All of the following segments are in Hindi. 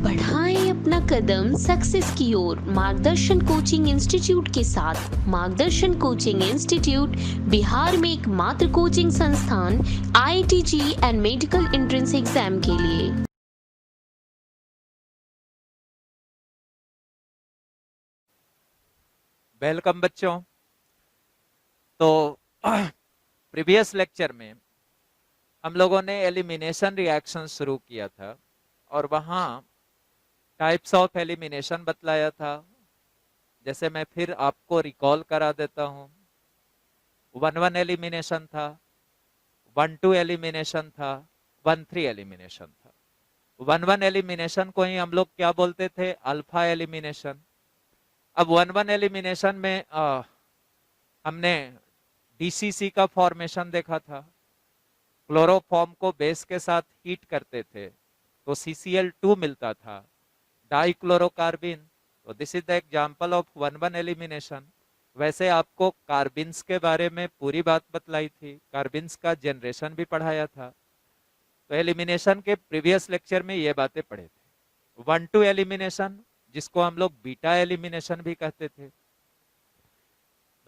बढ़ाएं अपना कदम सक्सेस की ओर मार्गदर्शन कोचिंग इंस्टीट्यूट के साथ। मार्गदर्शन कोचिंग इंस्टीट्यूट बिहार में एकमात्र कोचिंग संस्थान IIT JEE and medical entrance exam के लिए। वेलकम बच्चों। तो प्रीवियस लेक्चर में हम लोगों ने एलिमिनेशन रिएक्शन शुरू किया था और वहां टाइप्स ऑफ एलिमिनेशन बतलाया था। जैसे मैं फिर आपको रिकॉल करा देता हूं। 1-1 एलिमिनेशन था, 1-2 एलिमिनेशन था, 1-3 एलिमिनेशन था। 1-1 एलिमिनेशन को ही हम लोग क्या बोलते थे? Alpha elimination. अब 1-1 एलिमिनेशन में हमने डीसीसी का फॉर्मेशन देखा था। क्लोरोफॉर्म को बेस के साथ हीट करते थे तो CCl2 मिलता था, डाइक्लोरोकार्बिन। तो this is the example of 1-1 elimination. वैसे आपको कार्बिन्स के बारे में पूरी बात बतलाई थी, कार्बिन्स का जनरेशन भी पढ़ाया था। तो एलिमिनेशन के प्रीवियस लेक्चर में ये बातें पढ़े थे। 1-2 एलिमिनेशन, जिसको हम लोग बीटा एलिमिनेशन भी कहते थे,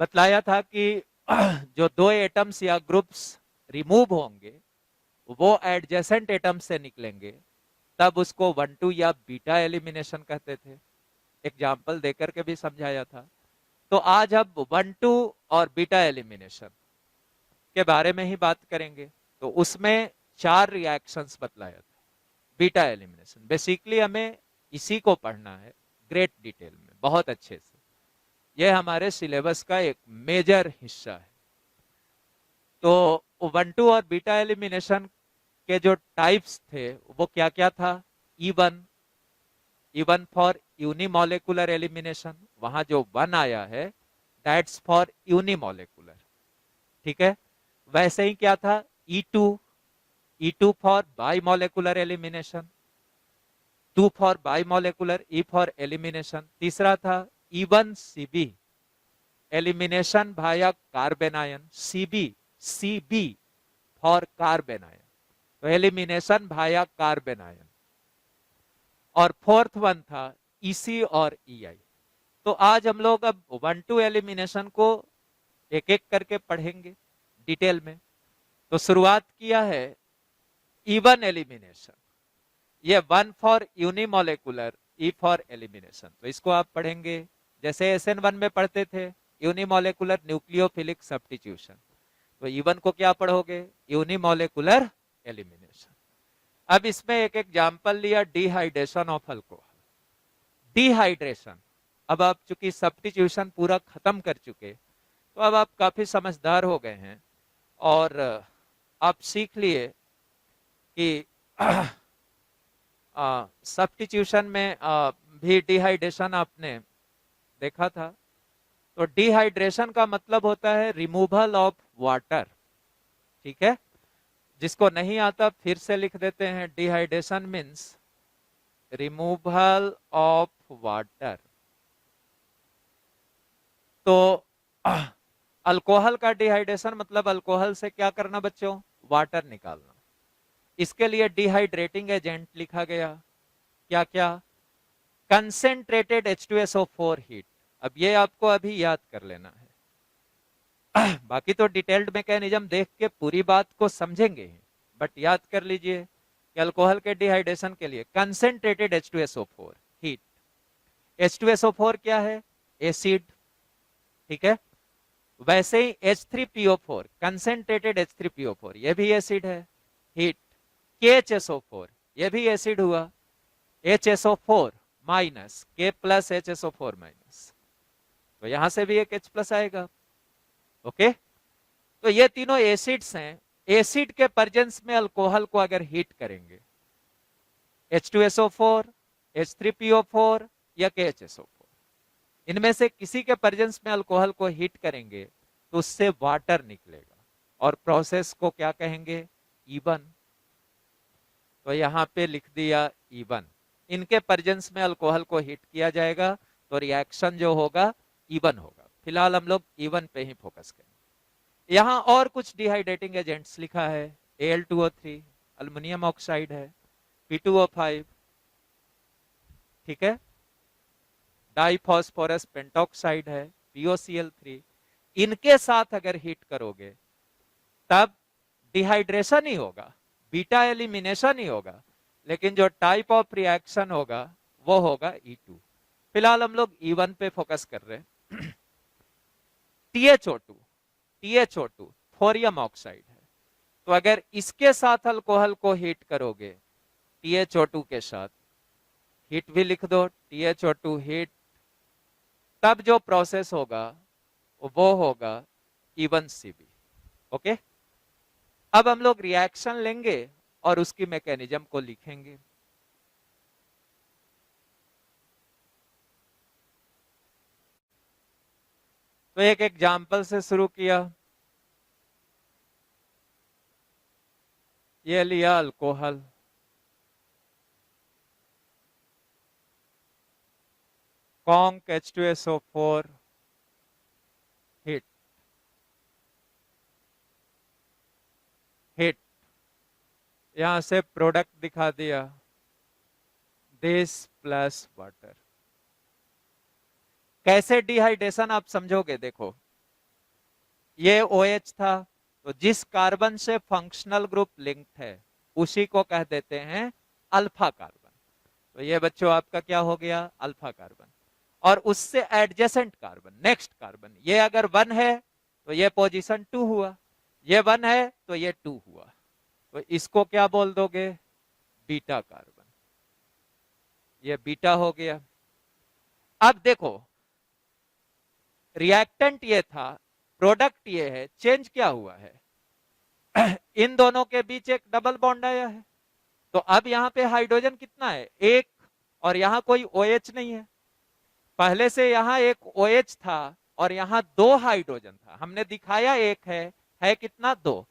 बतलाया था कि जो दो एटम्स या ग्रुप्स रिमूव होंगे वो एडजेसेंट एटम से निकलेंगे, तब उसको 1-2 या बीटा एलिमिनेशन कहते थे। एग्जाम्पल देकर के भी समझाया था। तो आज अब 1-2 और बीटा एलिमिनेशन के बारे में ही बात करेंगे। तो उसमें 4 रिएक्शंस बतलाया था। बीटा एलिमिनेशन बेसिकली हमें इसी को पढ़ना है ग्रेट डिटेल में, बहुत अच्छे से। यह हमारे सिलेबस का एक मेजर हिस्सा है। तो 1-2 और बीटा एलिमिनेशन के जो टाइप्स थे वो क्या क्या था? E1 फॉर यूनिमोलेकुलर एलिमिनेशन, वहां जो 1 आया है दैट्स फॉर यूनिमोलेकुलर, ठीक है। वैसे ही क्या था? E2 for bimolecular elimination, 2 for bimolecular, E for elimination. तीसरा था E1CB elimination via carbanion, CB for carbanion, तो एलिमिनेशन भाया कार्बेनायन। और फोर्थ वन था EC और EI। तो आज हम लोग अब 1-2 एलिमिनेशन को एक एक करके पढ़ेंगे डिटेल में। तो शुरुआत किया है E1 एलिमिनेशन। ये 1 फॉर यूनिमोलेकुलर, E फॉर एलिमिनेशन। तो इसको आप पढ़ेंगे जैसे SN1 में पढ़ते थे, यूनिमोलेकुलर न्यूक्लियोफिलिक सब्स्टिट्यूशन। तो E1 को क्या पढ़ोगे? यूनिमोलेकुलर एलिमिनेशन। अब इसमें एक एग्जांपल लिया, डिहाइड्रेशन ऑफ अल्कोहल। डिहाइड्रेशन, अब आप चूंकि सब्स्टिट्यूशन पूरा खत्म कर चुके, तो अब आप काफी समझदार हो गए हैं और आप सीख लिए कि सब्स्टिट्यूशन में भी डिहाइड्रेशन आपने देखा था। तो डिहाइड्रेशन का मतलब होता है रिमूवल ऑफ वाटर, ठीक है। जिसको नहीं आता फिर से लिख देते हैं, dehydration means removal of water. तो अल्कोहल का डिहाइड्रेशन मतलब अल्कोहल से क्या करना बच्चों? वाटर निकालना। इसके लिए डिहाइड्रेटिंग एजेंट लिखा गया। क्या क्या? Concentrated H2SO4 heat. अब ये आपको अभी याद कर लेना है। बाकी तो डिटेल्ड मैकेनिज्म देख के पूरी बात को समझेंगे, बट याद कर लीजिए कि अल्कोहल के डिहाइड्रेशन के लिए कंसेंट्रेटेड H2SO4 हीट। H2SO4 क्या है? एसिड, ठीक है। वैसे ही H3PO4 कंसेंट्रेटेड H3PO4 ये भी एसिड है, हीट। KHSO4 ये भी एसिड हुआ, HSO4 minus K plus HSO4 minus, तो यहां से भी एक H प्लस आएगा। ओके, तो ये तीनों एसिड्स हैं। एसिड के प्रेजेंस में अल्कोहल को अगर हीट करेंगे, H2SO4, H3PO4 या KHSO4, इनमें से किसी के प्रेजेंस में अल्कोहल को हीट करेंगे तो उससे वाटर निकलेगा और प्रोसेस को क्या कहेंगे? E1। तो यहां पे लिख दिया E1। इनके प्रेजेंस में अल्कोहल को हीट किया जाएगा तो रिएक्शन जो होगा E1 होगा। फिलहाल हम लोग E1 पे ही फोकस करेंगे। यहां और कुछ डिहाइड्रेटिंग एजेंट्स लिखा है, Al2O3 अल्युमिनियम ऑक्साइड है, P2O5 ठीक है, डाइफॉस्फोरस पेंटॉक्साइड है, POCl3, इनके साथ अगर हीट करोगे तब डिहाइड्रेशन ही होगा, बीटा एलिमिनेशन ही होगा, लेकिन जो टाइप ऑफ रिएक्शन होगा वो होगा E2। फिलहाल हम लोग E1 पे फोकस कर रहे हैं। THO2 थोरियम ऑक्साइड है, तो अगर इसके साथ अल्कोहल को हीट करोगे, THO2 के साथ, हीट भी लिख दो, THO2 हीट, तब जो प्रोसेस होगा वो होगा E1CB। ओके, अब हम लोग रिएक्शन लेंगे और उसकी मैकेनिज्म को लिखेंगे। तो एक एग्जाम्पल से शुरू किया, ये लिया alcohol, conc H2SO4 hit, hit, यहां से प्रोडक्ट दिखा दिया, दिस प्लस वाटर। कैसे डिहाइड्रेशन आप समझोगे, देखो ये OH था, तो जिस कार्बन से फंक्शनल ग्रुप लिंक्ड है उसी को कह देते हैं अल्फा कार्बन। तो ये बच्चों आपका क्या हो गया, अल्फा कार्बन। और उससे एडजेसेंट कार्बन, नेक्स्ट कार्बन, ये अगर 1 है तो ये पोजीशन 2 हुआ, ये 1 है तो ये 2 हुआ, तो इसको क्या बोल दोगे, बीटा कार्बन, ये बीटा हो गया। अब देखो रिएक्टेंट ये था, प्रोडक्ट ये है, चेंज क्या हुआ है, इन दोनों के बीच एक डबल बॉन्ड आया है, तो अब यहाँ पे हाइड्रोजन कितना है, एक, और यहाँ कोई OH नहीं है। पहले से यहाँ एक OH था और यहाँ 2 हाइड्रोजन था, हमने दिखाया एक है कितना, 2,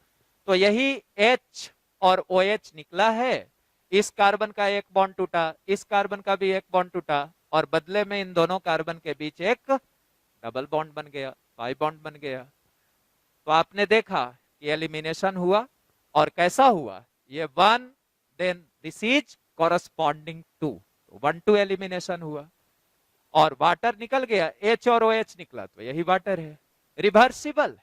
तो यही H और OH निकला है। इस कार्बन का एक बॉन्ड टूटा, इस कार्बन का भी एक बॉन्ड टूटा, और बदले में इन दोनों कार्बन के बीच एक डबल बॉन्ड बन गया, पाई बॉन्ड बन गया। तो आपने देखा कि एलिमिनेशन हुआ, और कैसा हुआ, ये 1, then this is corresponding to, 1-2 elimination हुआ, और वाटर निकल गया, H और OH निकला, तो यही वाटर है, रिवर्सिबल।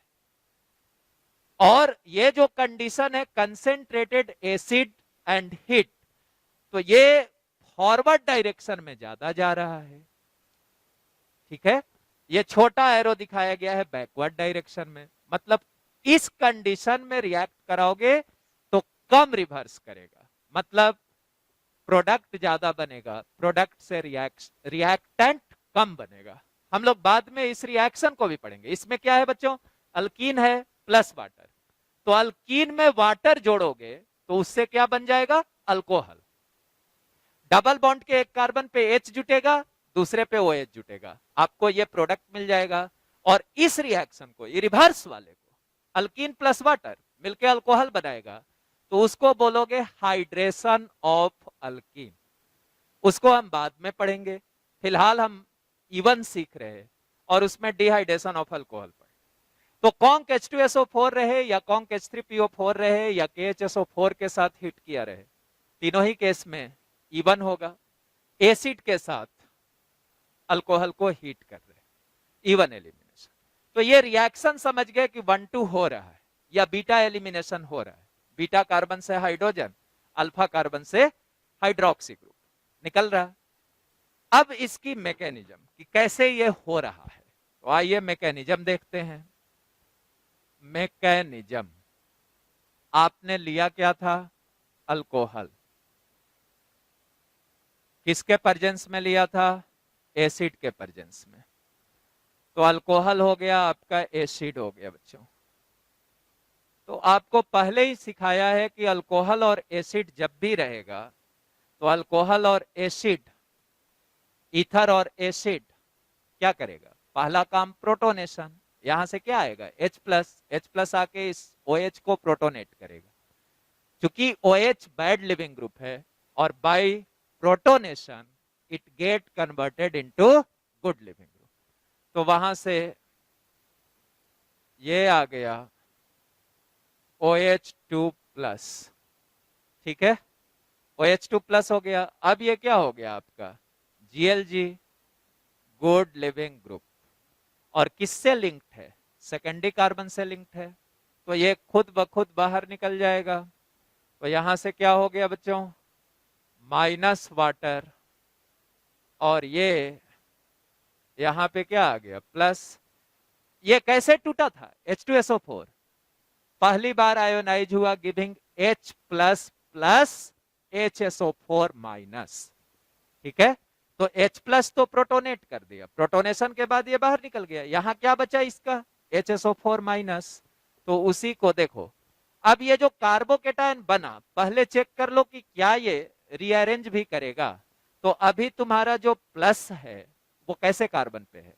और ये जो कंडीशन है कंसेंट्रेटेड एसिड एंड हीट, तो ये फॉरवर्ड डायरेक्शन में ज्यादा जा रहा है, ठीक है, ये छोटा एरो दिखाया गया है बैकवर्ड डायरेक्शन में, मतलब इस कंडीशन में रिएक्ट कराओगे तो कम रिवर्स करेगा, मतलब प्रोडक्ट ज्यादा बनेगा, प्रोडक्ट से रिएक्टेंट कम बनेगा। हम लोग बाद में इस रिएक्शन को भी पढ़ेंगे। इसमें क्या है बच्चों, अल्कीन है प्लस वाटर, तो अल्कीन में वाटर जोड़ोगे तो उससे क्या बन जाएगा, अल्कोहल। डबल बॉन्ड के एक कार्बन पे H जुटेगा, दूसरे पे OH जुटेगा, आपको ये प्रोडक्ट मिल जाएगा। और इस रिएक्शन को, ये रिवर्स वाले को, अल्कीन प्लस वाटर मिलके अल्कोहल बनाएगा, तो उसको बोलोगे हाइड्रेशन ऑफ अल्कीन। उसको हम बाद में पढ़ेंगे, फिलहाल हम E1 सीख रहे हैं और उसमें डिहाइड्रेशन ऑफ अल्कोहल पढ़े। तो कॉन्क H2SO4 रहे या कॉन्क H3PO4 रहे या KHSO4 के साथ हिट किया रहे, तीनों ही केस में E1 होगा। एसिड के साथ अल्कोहल को हीट कर रहे, E1 एलिमिनेशन। तो ये रिएक्शन समझ गए कि 1-2 हो रहा है या बीटा एलिमिनेशन हो रहा है, बीटा कार्बन से हाइड्रोजन, अल्फा कार्बन से हाइड्रोक्सी ग्रुप निकल रहा। अब इसकी मैकेनिज्म कि कैसे ये हो रहा है, तो आइए मैकेनिज्म देखते हैं। मैकेनिज्म, आपने लिया क्या था, अल्कोहल, किसके प्रेजेंस में लिया था, एसिड के प्रेजेंस में, तो अल्कोहल हो गया आपका, एसिड हो गया बच्चों। तो आपको पहले ही सिखाया है कि अल्कोहल और एसिड जब भी रहेगा तो अल्कोहल और एसिड, ईथर और एसिड क्या करेगा, पहला काम प्रोटोनेशन, यहां से क्या आएगा H प्लस आके इस OH को प्रोटोनेट करेगा। क्योंकि OH बैड लिविंग ग्रुप है और by protonation it get converted into good leaving group, तो वहां से ये आ गया OH2 प्लस, ठीक है, OH2 प्लस हो गया। अब ये क्या हो गया आपका जीएलजी, गुड लिविंग ग्रुप। और किससे लिंक्ड है? सेकेंडरी कार्बन से लिंक्ड है, तो ये खुद ब खुद बाहर निकल जाएगा। तो यहां से क्या हो गया बच्चों? माइनस वाटर, और ये यहां पे क्या आ गया? प्लस। ये कैसे टूटा था? H2SO4 पहली बार आयोनाइज हुआ, giving H plus plus HSO4 minus. ठीक है, तो H प्लस तो प्रोटोनेट कर दिया, प्रोटोनेशन के बाद ये बाहर निकल गया, यहां क्या बचा इसका? HSO4 minus. तो उसी को देखो, अब ये जो कार्बोकेटायन बना, पहले चेक कर लो कि क्या ये रीअरेंज भी करेगा। तो अभी तुम्हारा जो प्लस है वो कैसे कार्बन पे है?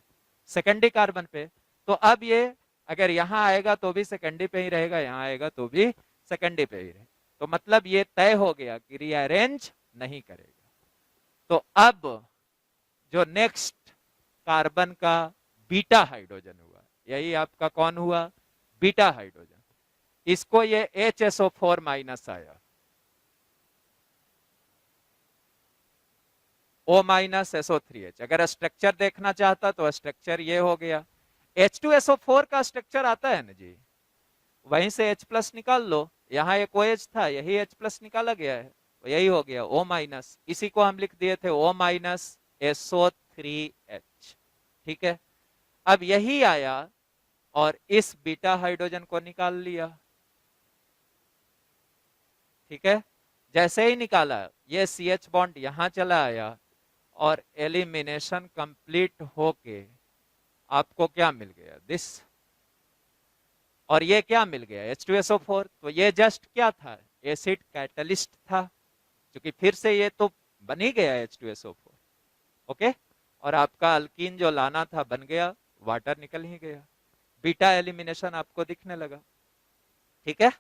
सेकेंडरी कार्बन पे। तो अब ये अगर यहां आएगा तो भी सेकेंडरी पे ही रहेगा, यहां आएगा तो भी सेकेंडरी पे ही रहेगा। तो मतलब ये तय हो गया कि रीअरेंज नहीं करेगा। तो अब जो नेक्स्ट कार्बन का बीटा हाइड्रोजन हुआ, यही आपका कौन हुआ? Beta hydrogen. इसको ये HSO4 माइनस आया, O माइनस SO3H। अगर स्ट्रक्चर देखना चाहता तो स्ट्रक्चर ये हो गया। H2SO4 का स्ट्रक्चर आता है ना जी, वहीं से H प्लस निकाल लो, यहाँ एक OH था, यही H प्लस निकाला गया है, तो यही हो गया O माइनस। इसी को हम लिख दिए थे O माइनस SO3H। ठीक है, अब यही आया और इस बीटा हाइड्रोजन को निकाल लिया। ठीक है, जैसे ही निकाला ये CH बॉन्ड यहां चला आया और एलिमिनेशन कंप्लीट होके आपको क्या मिल गया? दिस। और ये क्या मिल गया? H2SO4। तो ये जस्ट क्या था? एसिड कैटलिस्ट था, क्योंकि फिर से ये तो बन ही गया H2SO4। ओके, और आपका अल्कीन जो लाना था बन गया, वाटर निकल ही गया, बीटा एलिमिनेशन आपको दिखने लगा। ठीक है,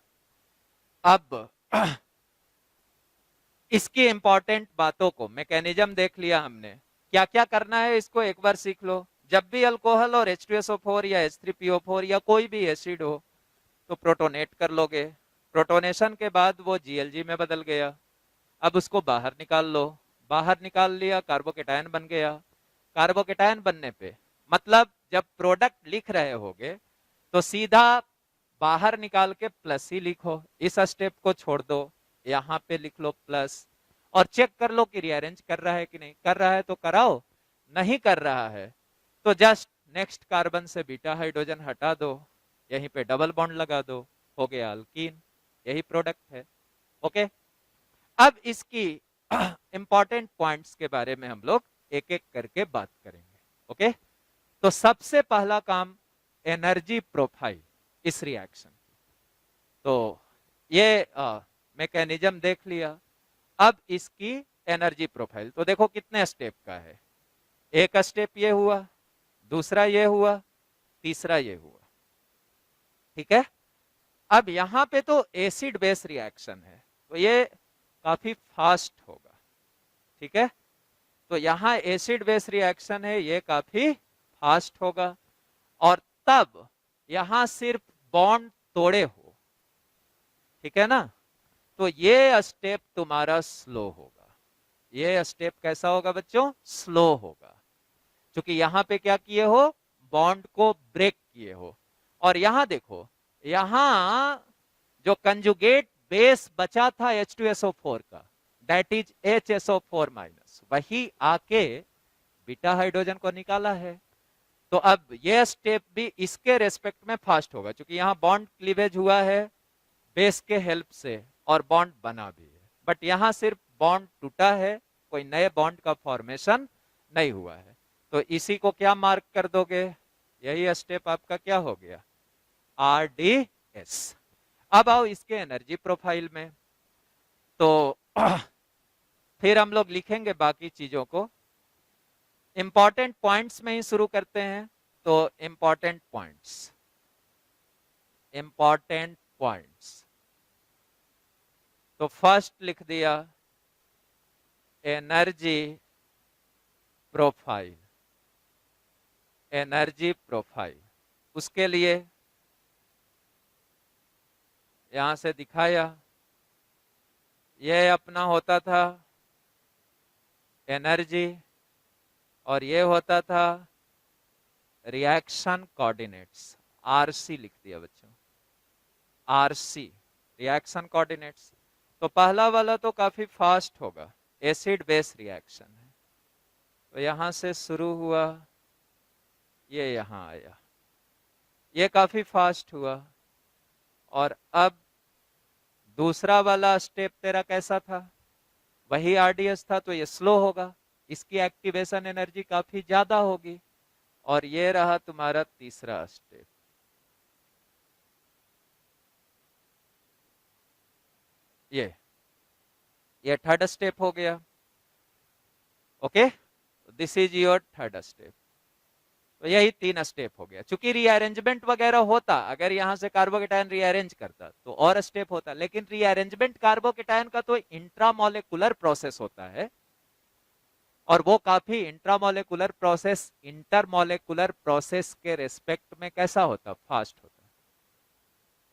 अब इसकी इंपॉर्टेंट बातों को, मैकेनिज्म देख लिया हमने, क्या क्या करना है इसको एक बार सीख लो। जब भी अल्कोहल और H2SO4 या H3PO4 या कोई भी एसिड हो तो प्रोटोनेट कर लोगे, प्रोटोनेशन के बाद वो जीएलजी में बदल गया, अब उसको बाहर निकाल लो, बाहर निकाल लिया, कार्बोकेटायन बन गया। कार्बोकेटायन बनने पे मतलब जब प्रोडक्ट लिख रहे होगे तो सीधा बाहर निकाल के प्लस ही लिखो, इस स्टेप को छोड़ दो, यहाँ पे लिख लो प्लस, और चेक कर लो कि रीअरेंज कर रहा है कि नहीं कर रहा है, तो कराओ, नहीं कर रहा है तो जस्ट नेक्स्ट कार्बन से बीटा हाइड्रोजन हटा दो, यहीं पे डबल बॉन्ड लगा दो, हो गया अल्कीन। यही प्रोडक्ट है। ओके, अब इसकी इंपॉर्टेंट पॉइंट्स के बारे में हम लोग एक एक करके बात करेंगे। ओके, तो सबसे पहला काम एनर्जी प्रोफाइल इस रिएक्शन। तो ये मैकेनिज्म देख लिया, अब इसकी एनर्जी प्रोफाइल तो देखो कितने स्टेप का है। एक स्टेप ये हुआ, दूसरा ये हुआ, तीसरा ये हुआ। ठीक है, अब यहां पे तो एसिड बेस रिएक्शन है तो ये काफी फास्ट होगा। ठीक है, तो यहां एसिड बेस रिएक्शन है, ये काफी फास्ट होगा। और तब यहां सिर्फ बॉन्ड तोड़े हो, ठीक है ना, तो ये स्टेप तुम्हारा स्लो होगा। ये स्टेप कैसा होगा बच्चों? स्लो होगा, क्योंकि यहां पे क्या किए हो? बॉन्ड को ब्रेक किए हो। और यहां देखो, यहां जो कंजुगेट बेस बचा था H2SO4 का, दैट इज HSO4 माइनस, वही आके बीटा हाइड्रोजन को निकाला है। तो अब यह स्टेप भी इसके रेस्पेक्ट में फास्ट होगा, क्योंकि यहां बॉन्ड क्लीवेज हुआ है बेस के हेल्प से और बॉन्ड बना भी है, बट यहां सिर्फ बॉन्ड टूटा है, कोई नए बॉन्ड का फॉर्मेशन नहीं हुआ है। तो इसी को क्या मार्क कर दोगे? यही स्टेप आपका क्या हो गया? RDS। अब आओ इसके एनर्जी प्रोफाइल में, तो फिर हम लोग लिखेंगे बाकी चीजों को, इंपॉर्टेंट पॉइंट्स में ही शुरू करते हैं। तो इंपॉर्टेंट पॉइंट्स, इंपॉर्टेंट पॉइंट्स, तो फर्स्ट लिख दिया एनर्जी प्रोफाइल। एनर्जी प्रोफाइल, उसके लिए यहां से दिखाया, यह अपना होता था एनर्जी और ये होता था रिएक्शन कोऑर्डिनेट्स, आरसी लिख दिया बच्चों, आरसी रिएक्शन कोऑर्डिनेट्स। तो पहला वाला तो काफी फास्ट होगा, एसिड बेस रिएक्शन है। तो यहां से शुरू हुआ, ये यहां आया, ये काफी फास्ट हुआ। और अब दूसरा वाला स्टेप तेरा कैसा था, वही आरडीएस था, तो ये स्लो होगा, इसकी एक्टिवेशन एनर्जी काफी ज्यादा होगी। और ये रहा तुम्हारा तीसरा स्टेप। ये थर्ड स्टेप हो गया। Okay, this is your third step. तो यही 3 स्टेप हो गया। चूंकि रीअरेंजमेंट वगैरह होता, अगर यहां से कार्बोकेटायन रीअरेंज करता तो और स्टेप होता, लेकिन रीअरेंजमेंट कार्बोकेटायन का तो इंट्रामोलेकुलर प्रोसेस होता है, और वो काफी इंट्रामोलेकुलर प्रोसेस इंटरमोलेकुलर प्रोसेस के रेस्पेक्ट में कैसा होता, फास्ट होता।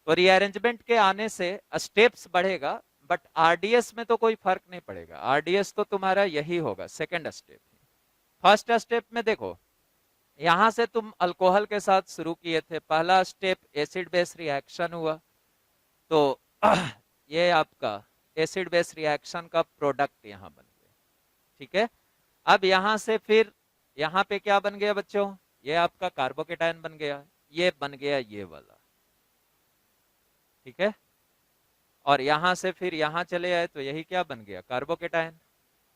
तो रीअरेंजमेंट के आने से स्टेप्स बढ़ेगा, बट आरडीएस में तो कोई फर्क नहीं पड़ेगा। आरडीएस तो तुम्हारा यही होगा, सेकेंड स्टेप। फर्स्ट स्टेप में देखो, यहां से तुम अल्कोहल के साथ शुरू किए थे, पहला स्टेप एसिड बेस रिएक्शन हुआ, तो ये आपका एसिड बेस रिएक्शन का प्रोडक्ट यहां बन गया। ठीक है, अब यहां से फिर यहां पे क्या बन गया बच्चों, ये आपका कार्बोकेटायन बन गया, ये बन गया ये वाला। ठीक है, और यहां से फिर यहां चले आए तो यही क्या बन गया, कार्बोकेटायन।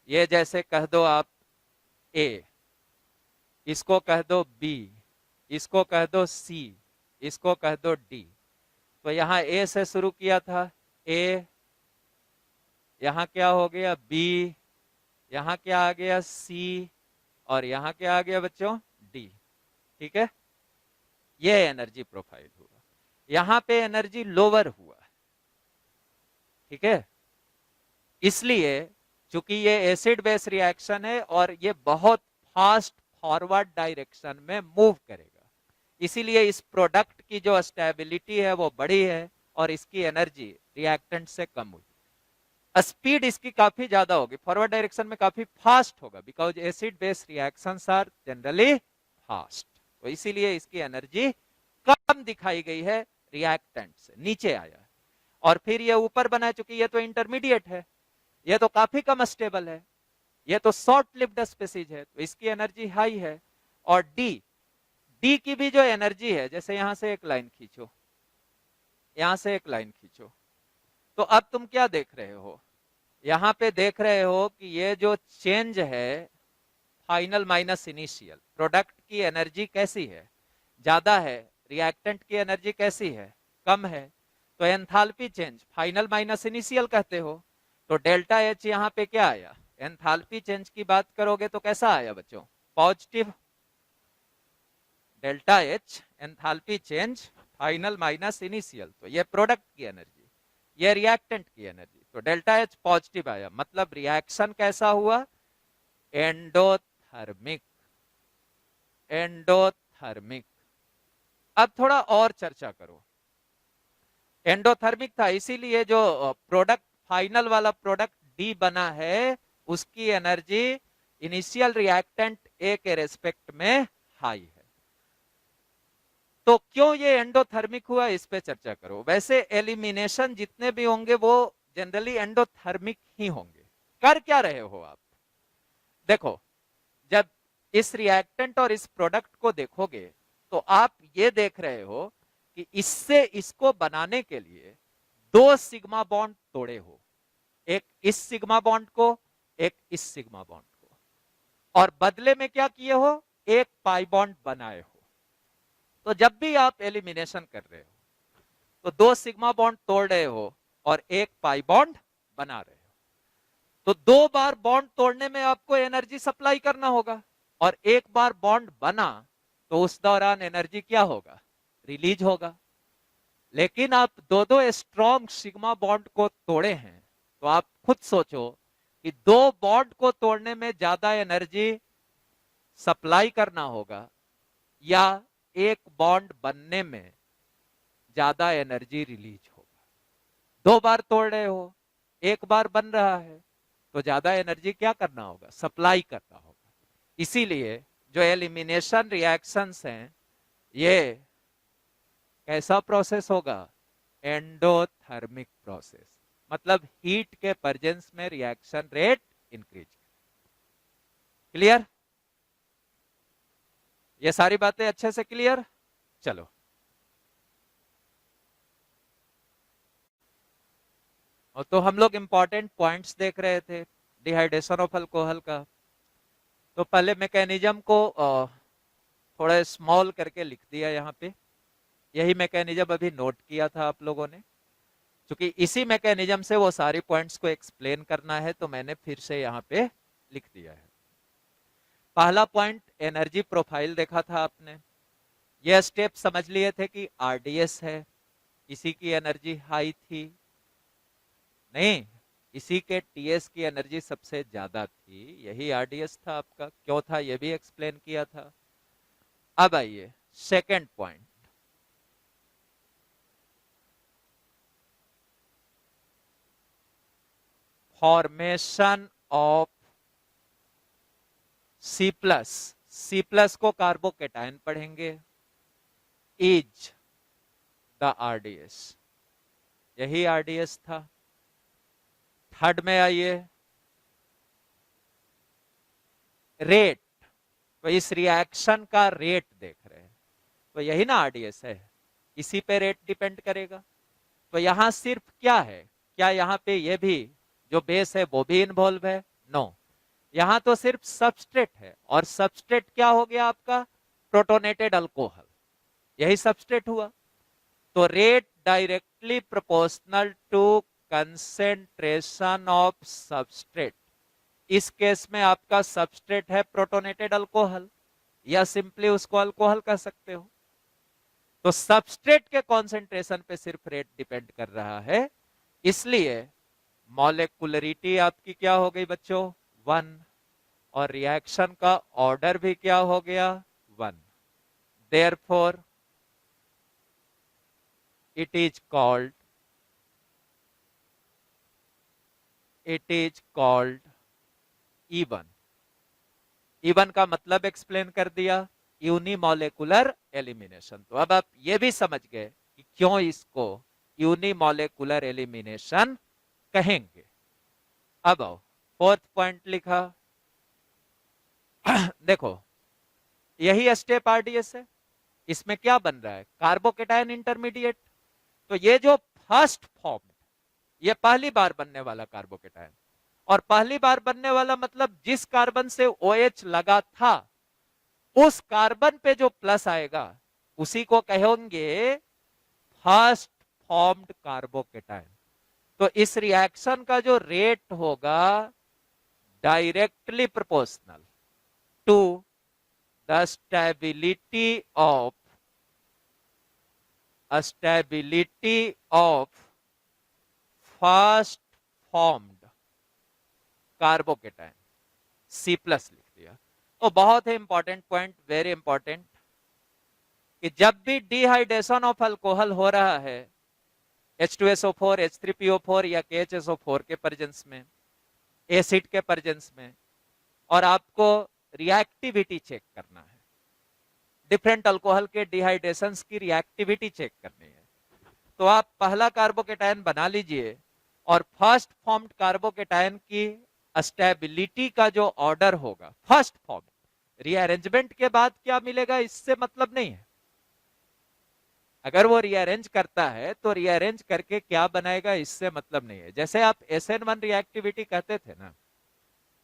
ये जैसे कह दो आप ए, इसको कह दो बी, इसको कह दो सी, इसको कह दो डी। तो यहां ए से शुरू किया था, ए, यहां क्या हो गया बी, यहां क्या आ गया सी, और यहां क्या आ गया बच्चों डी। ठीक है, ये एनर्जी प्रोफाइल हुआ। यहां पे एनर्जी लोअर हुआ। ठीक है, इसलिए चूंकि ये एसिड बेस रिएक्शन है और ये बहुत फास्ट फॉरवर्ड डायरेक्शन में मूव करेगा, इसीलिए इस प्रोडक्ट की जो स्टेबिलिटी है वो बड़ी है और इसकी एनर्जी रिएक्टेंट से कम हुई। स्पीड इसकी काफी ज्यादा होगी, फॉरवर्ड डायरेक्शन में काफी फास्ट होगा, because acid base reactions are generally fast. तो इसीलिए इसकी एनर्जी कम दिखाई गई है, रिएक्टेंट से नीचे आया है। और फिर ये ऊपर बना, चुकी ये तो इंटरमीडिएट है, ये तो काफी कम स्टेबल है, ये तो शॉर्ट लिव्ड स्पीसीज है, तो इसकी एनर्जी हाई है। और डी, डी की भी जो एनर्जी है, जैसे यहां से एक लाइन खींचो, यहां से एक लाइन खींचो, तो अब तुम क्या देख रहे हो, यहां पे देख रहे हो कि ये जो चेंज है फाइनल माइनस इनिशियल, प्रोडक्ट की एनर्जी कैसी है, ज्यादा है, रिएक्टेंट की एनर्जी कैसी है, कम है। तो enthalpy change final minus initial कहते हो। तो डेल्टा एच यहाँ पे क्या आया, एंथैल्पी चेंज की बात करोगे तो कैसा आया बच्चों, positive. Delta H enthalpy change final minus initial, तो ये प्रोडक्ट की एनर्जी, ये रिएक्टेंट की एनर्जी, तो डेल्टा एच पॉजिटिव आया, मतलब रिएक्शन कैसा हुआ, एंडोथर्मिक। एंडोथर्मिक। अब थोड़ा और चर्चा करो, एंडोथर्मिक था, इसीलिए जो प्रोडक्ट फाइनल वाला प्रोडक्ट डी बना है, उसकी एनर्जी इनिशियल रिएक्टेंट ए के रेस्पेक्ट में हाई है। तो क्यों ये एंडोथर्मिक हुआ, इस पे चर्चा करो। वैसे एलिमिनेशन जितने भी होंगे वो जनरली एंडोथर्मिक ही होंगे। कर क्या रहे हो आप, देखो, जब इस रिएक्टेंट और इस प्रोडक्ट को देखोगे तो आप ये देख रहे हो कि इससे इसको बनाने के लिए 2 सिग्मा बॉन्ड तोड़े हो, एक इस सिग्मा बॉन्ड को, एक इस सिग्मा बॉन्ड को, और बदले में क्या किए हो, एक पाई बॉन्ड बनाए हो। तो जब भी आप एलिमिनेशन कर रहे हो तो 2 सिग्मा बॉन्ड तोड़ रहे हो और एक पाई बॉन्ड बना रहे हो। तो 2 बार बॉन्ड तोड़ने में आपको एनर्जी सप्लाई करना होगा, और एक बार बॉन्ड बना तो उस दौरान एनर्जी क्या होगा, रिलीज होगा। लेकिन आप 2 स्ट्रॉन्ग सिग्मा बॉन्ड को तोड़े हैं, तो आप खुद सोचो कि 2 बॉन्ड को तोड़ने में ज्यादा एनर्जी सप्लाई करना होगा या एक बॉन्ड बनने में ज्यादा एनर्जी रिलीज होगा। 2 बार तोड़ रहे हो, एक बार बन रहा है, तो ज्यादा एनर्जी क्या करना होगा, सप्लाई करना होगा। इसीलिए जो एलिमिनेशन रिएक्शंस हैं ये कैसा प्रोसेस होगा? एंडोथर्मिक प्रोसेस, मतलब हीट के प्रेजेंस में रिएक्शन रेट इंक्रीज। क्लियर? ये सारी बातें अच्छे से क्लियर? चलो, और तो हम लोग इंपॉर्टेंट पॉइंट्स देख रहे थे डिहाइड्रेशन ऑफ अल्कोहल का। तो पहले मैकेनिज्म को थोड़ा स्मॉल करके लिख दिया यहाँ पे। यही मैकेनिज्म अभी नोट किया था आप लोगों ने, क्योंकि इसी मैकेनिज्म से वो सारी पॉइंट्स को एक्सप्लेन करना है, तो मैंने फिर से यहाँ पे लिख दिया है। पहला पॉइंट एनर्जी प्रोफाइल देखा था आपने। ये स्टेप समझ लिए थे कि आरडीएस है, इसी की एनर्जी हाई थी, नहीं, इसी के टीएस की एनर्जी सबसे ज्यादा थी, यही आरडीएस था आपका। क्यों था ये भी एक्सप्लेन किया था। अब आइए second point, formation of C plus. C plus को कार्बोकेटाइन पढ़ेंगे, इज द आरडीएस, यही आरडीएस था। थर्ड में आइए, रेट, तो इस रिएक्शन का रेट देख रहे हैं, तो यही ना आरडीएस है, इसी पे रेट डिपेंड करेगा। तो यहां सिर्फ क्या है, क्या यहाँ पे ये भी जो बेस है वो भी इन्वॉल्व है? नो, यहां तो सिर्फ सबस्ट्रेट है, और सबस्ट्रेट क्या हो गया आपका? प्रोटोनेटेड अल्कोहल, यही सबस्ट्रेट हुआ। तो rate directly proportional to concentration of substrate. इस केस में आपका सबस्ट्रेट है प्रोटोनेटेड अल्कोहल, या सिंपली उसको अल्कोहल कह सकते हो। तो सबस्ट्रेट के कॉन्सेंट्रेशन पे सिर्फ रेट डिपेंड कर रहा है, इसलिए मॉलिक्युलरिटी आपकी क्या हो गई बच्चों? 1, और रिएक्शन का ऑर्डर भी क्या हो गया? 1। Therefore it is called E1। E1 का मतलब एक्सप्लेन कर दिया, यूनिमोलेकुलर एलिमिनेशन। तो अब आप ये भी समझ गए कि क्यों इसको यूनिमोलेकुलर एलिमिनेशन कहेंगे। अब आओ, फोर्थ पॉइंट लिखा देखो, यही स्टेप आरडीएस है, इसमें क्या बन रहा है? Carbocation intermediate. तो ये जो फर्स्ट फॉर्म, ये पहली बार बनने वाला कार्बोकेटायन, और पहली बार बनने वाला मतलब जिस कार्बन से OH लगा था उस कार्बन पे जो प्लस आएगा उसी को कहेंगे फर्स्ट फॉर्म्ड कार्बोकेटायन। तो इस रिएक्शन का जो रेट होगा directly proportional to the stability of first formed carbocation, C plus लिख दिया। तो बहुत ही इंपॉर्टेंट पॉइंट, वेरी इंपॉर्टेंट, कि जब भी डिहाइड्रेशन ऑफ अल्कोहल हो रहा है H2SO4, H3PO4 या KHSO4 के प्रेजेंस में, एसिड के प्रेजेंस में, और आपको रिएक्टिविटी चेक करना है, डिफरेंट अल्कोहल के डिहाइड्रेशंस की रिएक्टिविटी चेक करनी है, तो आप पहला कार्बोकेटायन बना लीजिए, और फर्स्ट फॉर्म्ड कार्बोकेटायन की स्टेबिलिटी का जो ऑर्डर होगा फर्स्ट फॉर्म, रीअरेंजमेंट के बाद क्या मिलेगा इससे मतलब नहीं है। अगर वो रीअरेंज करता है तो रीअरेंज करके क्या बनाएगा इससे मतलब नहीं है। जैसे आप SN1 रिएक्टिविटी कहते थे ना,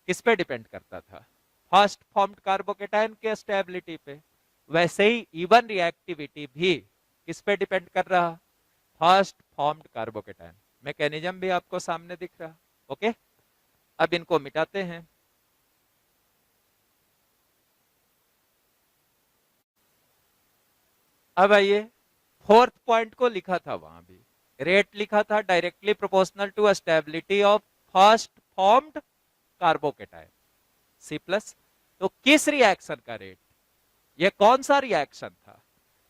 किस पे डिपेंड करता था? फर्स्ट फॉर्म्ड कार्बोकेटायन के स्टेबिलिटी पे। वैसे ही E1 रिएक्टिविटी भी किस पे डिपेंड कर रहा? First formed carbocation. मैकेनिज्म भी आपको सामने दिख रहा। ओके, अब इनको मिटाते हैं। अब आइए, फोर्थ पॉइंट को लिखा था वहां भी, रेट लिखा था directly proportional to stability of first formed carbocation C plus. तो किस रिएक्शन का रेट? ये कौन सा रिएक्शन था?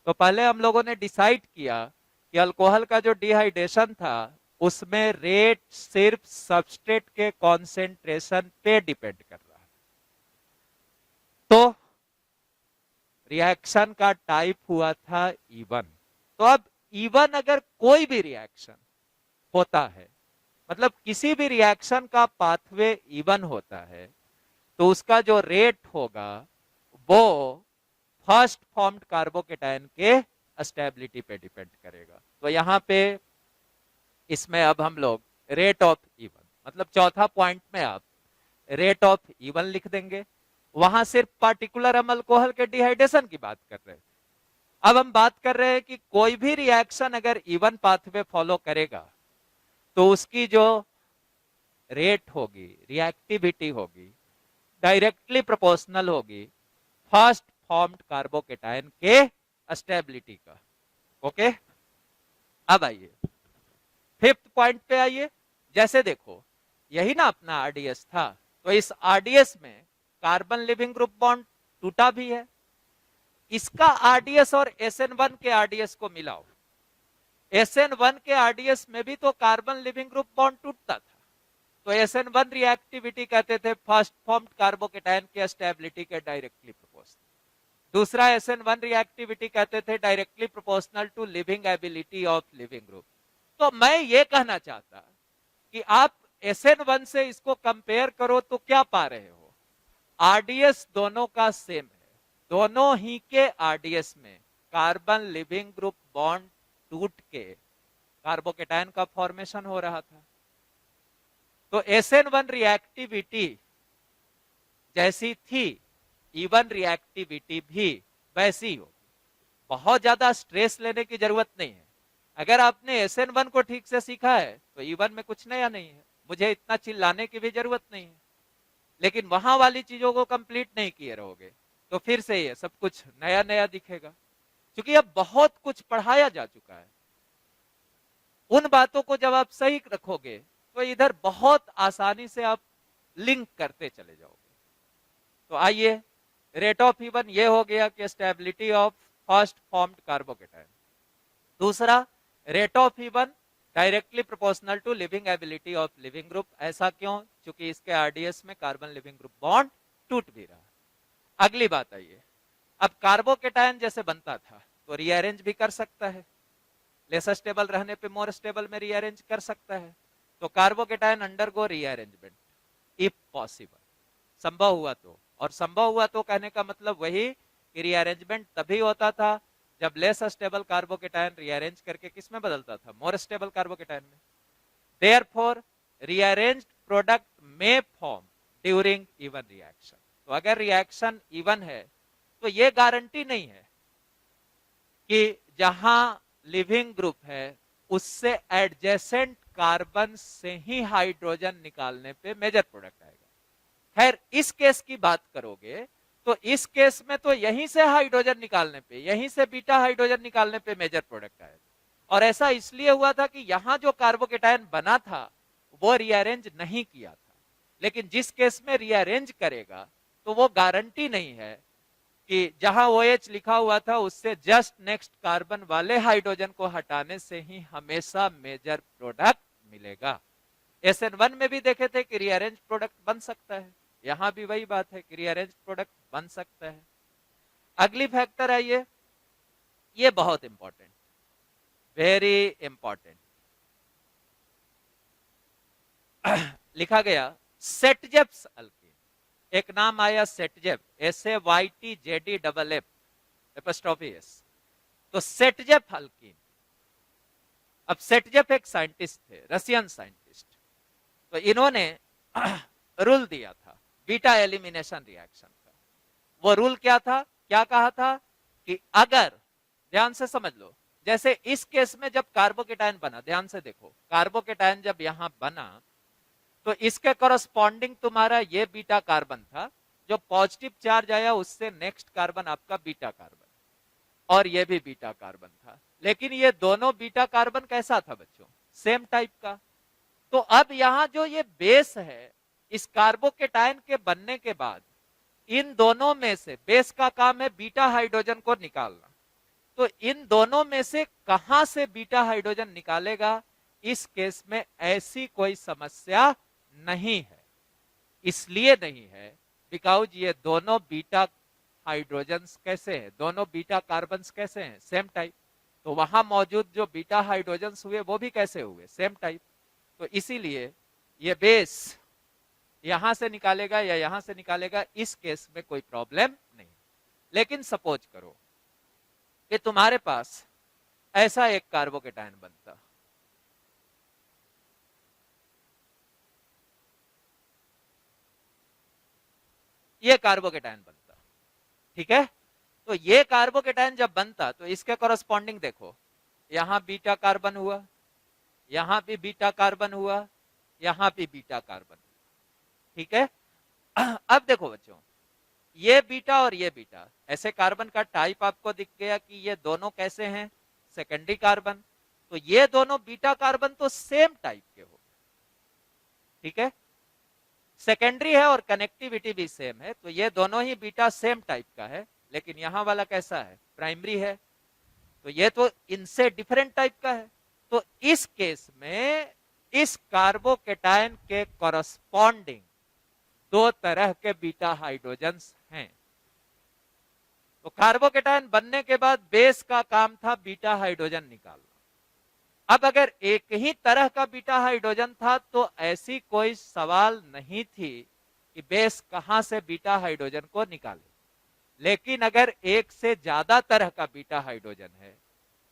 तो पहले हम लोगों ने डिसाइड किया कि अल्कोहल का जो डिहाइड्रेशन था उसमें रेट सिर्फ सबस्ट्रेट के कॉन्सेंट्रेशन पे डिपेंड कर रहा है। रिएक्शन का टाइप हुआ था इवन। तो अब इवन अगर कोई भी रिएक्शन होता है, मतलब किसी भी रिएक्शन का पाथवे इवन होता है, तो उसका जो रेट होगा वो फर्स्ट फॉर्म्ड कार्बोकेटायन के स्टेबिलिटी पे डिपेंड करेगा। तो यहां पे इसमें अब हम लोग रेट ऑफ इवन, मतलब चौथा पॉइंट में आप रेट ऑफ इवन लिख देंगे। वहां सिर्फ पार्टिकुलर अल्कोहल के डिहाइड्रेशन की बात कर रहे हैं। अब हम बात कर रहे हैं कि कोई भी रिएक्शन अगर इवन पाथवे फॉलो करेगा तो उसकी जो रेट होगी, रिएक्टिविटी होगी, डायरेक्टली प्रोपोर्शनल होगी फर्स्ट फॉर्म्ड कार्बोकेटायन के स्टेबिलिटी का। ओके, अब आइए फिफ्थ पॉइंट पे आइए। जैसे देखो यही ना अपना आरडीएस था, तो इस आरडीएस में कार्बन लिविंग ग्रुप बॉन्ड टूटा भी है। इसका आरडीएस और SN1 के आरडीएस को मिलाओ। SN1 के आरडीएस में भी तो कार्बन लिविंग ग्रुप बॉन्ड टूटता था, तो SN1 रिएक्टिविटी कहते थे फर्स्ट फॉर्म्ड कार्बोकेटायन के स्टेबिलिटी के डायरेक्टली प्रोपोर्शनल। दूसरा SN1 रिएक्टिविटी कहते थे directly proportional to leaving ability of leaving group. तो मैं ये कहना चाहता कि आप SN1 से इसको कंपेयर करो तो क्या पा रहे हो, आरडीएस दोनों का सेम है, दोनों ही के आरडीएस में कार्बन लिविंग ग्रुप बॉन्ड टूट के कार्बोकेटायन का फॉर्मेशन हो रहा था। तो SN1 रिएक्टिविटी जैसी थी, इवन रिएक्टिविटी भी वैसी होगी। बहुत ज्यादा स्ट्रेस लेने की जरूरत नहीं है। अगर आपने SN1 को ठीक से सीखा है तो इवन में कुछ नया नहीं है, मुझे इतना चिल्लाने की भी जरूरत नहीं है। लेकिन वहां वाली चीजों को कंप्लीट नहीं किए रहोगे तो फिर से ये सब कुछ नया नया दिखेगा, क्योंकि अब बहुत कुछ पढ़ाया जा चुका है। उन बातों को जब आप सही रखोगे तो इधर बहुत आसानी से आप लिंक करते चले जाओगे। तो आइए, रेट ऑफ इवन ये हो गया कि stability of first formed carbocation. दूसरा, rate of even directly proportional to leaving ability of leaving group. ऐसा क्यों? क्योंकि इसके आरडीएस में कार्बन लिविंग ग्रुप बॉन्ड टूट भी रहा। अगली बात आइए, अब कार्बोकेटायन जैसे बनता था तो रीअरेंज भी कर सकता है, लेस स्टेबल रहने पे मोर स्टेबल में रीअरेंज कर सकता है। तो carbocation undergo rearrangement if possible, संभव हुआ तो। और संभव हुआ तो कहने का मतलब वही कि रीअरेंजमेंट तभी होता था जब लेस स्टेबल कार्बोकेटायन रीअरेंज करके किस में बदलता था, मोर स्टेबल कार्बोकेटायन में। देयरफॉर रीअरेंज्ड प्रोडक्ट में फॉर्म ड्यूरिंग इवन रिएक्शन। तो अगर रिएक्शन इवन है तो ये गारंटी नहीं है कि जहां लिविंग ग्रुप है उससे एडजेसेंट कार्बन से ही हाइड्रोजन निकालने पे मेजर प्रोडक्ट आएगा। खैर, इस केस की बात करोगे तो इस केस में तो यहीं से हाइड्रोजन निकालने पे, यहीं से बीटा हाइड्रोजन निकालने पे मेजर प्रोडक्ट आएगा। और ऐसा इसलिए हुआ था कि यहां जो कार्बोकेटायन बना था वो रीअरेंज नहीं किया था। लेकिन जिस केस में रीअरेंज करेगा तो वो गारंटी नहीं है कि जहां OH लिखा हुआ था उससे जस्ट नेक्स्ट कार्बन वाले हाइड्रोजन को हटाने से ही हमेशा मेजर प्रोडक्ट मिलेगा। SN1 में भी देखे थे कि रीअरेंज प्रोडक्ट बन सकता है, यहां भी वही बात है कि रीअरेंज प्रोडक्ट बन सकता है। अगली फैक्टर आइए, ये बहुत इंपॉर्टेंट, वेरी इंपॉर्टेंट। लिखा गया सेटजेप्स अल्कीन। एक नाम आया सेटजेप, SAYTJDFF एपोस्ट्रोफी S। तो सेटजेप अल्कीन, अब सेटजेप एक साइंटिस्ट थे, रशियन साइंटिस्ट। तो इन्होंने रूल दिया था बीटा एलिमिनेशन रिएक्शन का। वो रूल क्या था, क्या कहा था कि अगर, ध्यान से समझ लो, जैसे इस केस में जब कार्बोकेटायन बना, ध्यान से देखो, कार्बोकेटायन जब यहां बना तो इसके कॉरस्पॉन्डिंग तुम्हारा ये बीटा कार्बन था, जो पॉजिटिव चार्ज आया उससे नेक्स्ट कार्बन आपका बीटा कार्बन, और ये भी बीटा कार्बन था। लेकिन ये दोनों बीटा कार्बन कैसा था बच्चों, सेम टाइप का। तो अब यहां जो ये बेस है, इस कार्बोकेटायन के बनने के बाद इन दोनों में से, बेस का काम है बीटा हाइड्रोजन को निकालना, तो इन दोनों में से कहां से बीटा हाइड्रोजन निकालेगा, इस केस में ऐसी कोई समस्या नहीं है। इसलिए नहीं है बिकॉज ये दोनों बीटा हाइड्रोजन्स कैसे हैं, दोनों बीटा कार्बन्स कैसे हैं, सेम टाइप। तो वहां मौजूद जो बीटा हाइड्रोजन्स हुए वो भी कैसे हुए, सेम टाइप। तो इसीलिए ये बेस यहां से निकालेगा या यहां से निकालेगा, इस केस में कोई प्रॉब्लम नहीं। लेकिन सपोज करो कि तुम्हारे पास ऐसा एक कार्बोकेटायन बनता, ये कार्बोकेटायन बनता, ठीक है। तो ये कार्बोकेटायन जब बनता तो इसके कॉरस्पॉन्डिंग देखो, यहां बीटा कार्बन हुआ, यहां भी बीटा कार्बन हुआ, यहां भी बीटा कार्बन, ठीक है। अब देखो बच्चों, ये बीटा और ये बीटा, ऐसे कार्बन का टाइप आपको दिख गया कि ये दोनों कैसे हैं, सेकेंडरी कार्बन। तो ये दोनों बीटा कार्बन तो सेम टाइप के हो, ठीक है, सेकेंडरी है और कनेक्टिविटी भी सेम है, तो ये दोनों ही बीटा सेम टाइप का है। लेकिन यहां वाला कैसा है, प्राइमरी है, तो ये तो इनसे डिफरेंट टाइप का है। तो इस केस में इस कार्बोकेटायन के कॉरस्पॉन्डिंग दो तरह के बीटा हाइड्रोजन्स हैं। तो कार्बोकेटायन बनने के बाद बेस का काम था बीटा हाइड्रोजन निकालना। अब अगर एक ही तरह का बीटा हाइड्रोजन था तो ऐसी कोई सवाल नहीं थी कि बेस कहां से बीटा हाइड्रोजन को निकाले। लेकिन अगर एक से ज्यादा तरह का बीटा हाइड्रोजन है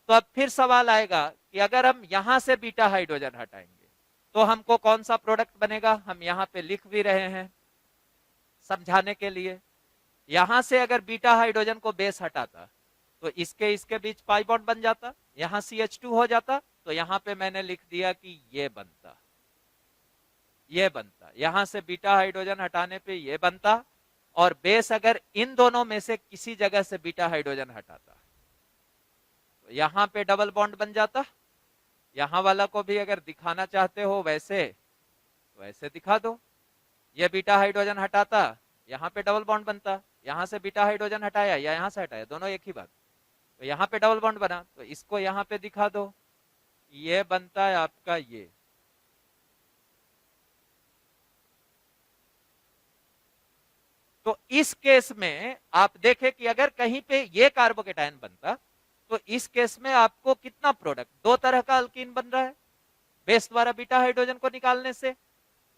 तो अब फिर सवाल आएगा कि अगर हम यहां से बीटा हाइड्रोजन हटाएंगे तो हमको कौन सा प्रोडक्ट बनेगा। हम यहां पे लिख भी रहे हैं समझाने के लिए। यहां से अगर बीटा हाइड्रोजन को बेस हटाता तो इसके बीच पाई बॉन्ड बन जाता, यहां CH2 हो जाता। तो यहां पे मैंने लिख दिया कि ये बनता, ये बनता, यहां से बीटा हाइड्रोजन हटाने पे ये बनता। और बेस अगर इन दोनों में से किसी जगह से बीटा हाइड्रोजन हटाता तो यहां पे डबल बॉन्ड बन जाता। यहां वाला को भी अगर दिखाना चाहते हो वैसे तो ऐसे दिखा दो, ये बीटा हाइड्रोजन हटाता, यहां पे डबल बॉन्ड बनता। यहां से बीटा हाइड्रोजन हटाया या यहां से हटाया, दोनों एक ही बात। तो यहां पे डबल बॉन्ड बना, तो इसको यहां पे दिखा दो, ये बनता है आपका ये। तो इस केस में आप देखें कि अगर कहीं पे ये कार्बोकेटायन बनता तो इस केस में आपको कितना प्रोडक्ट, दो तरह का अल्कीन बन रहा है बेस द्वारा बीटा हाइड्रोजन को निकालने से।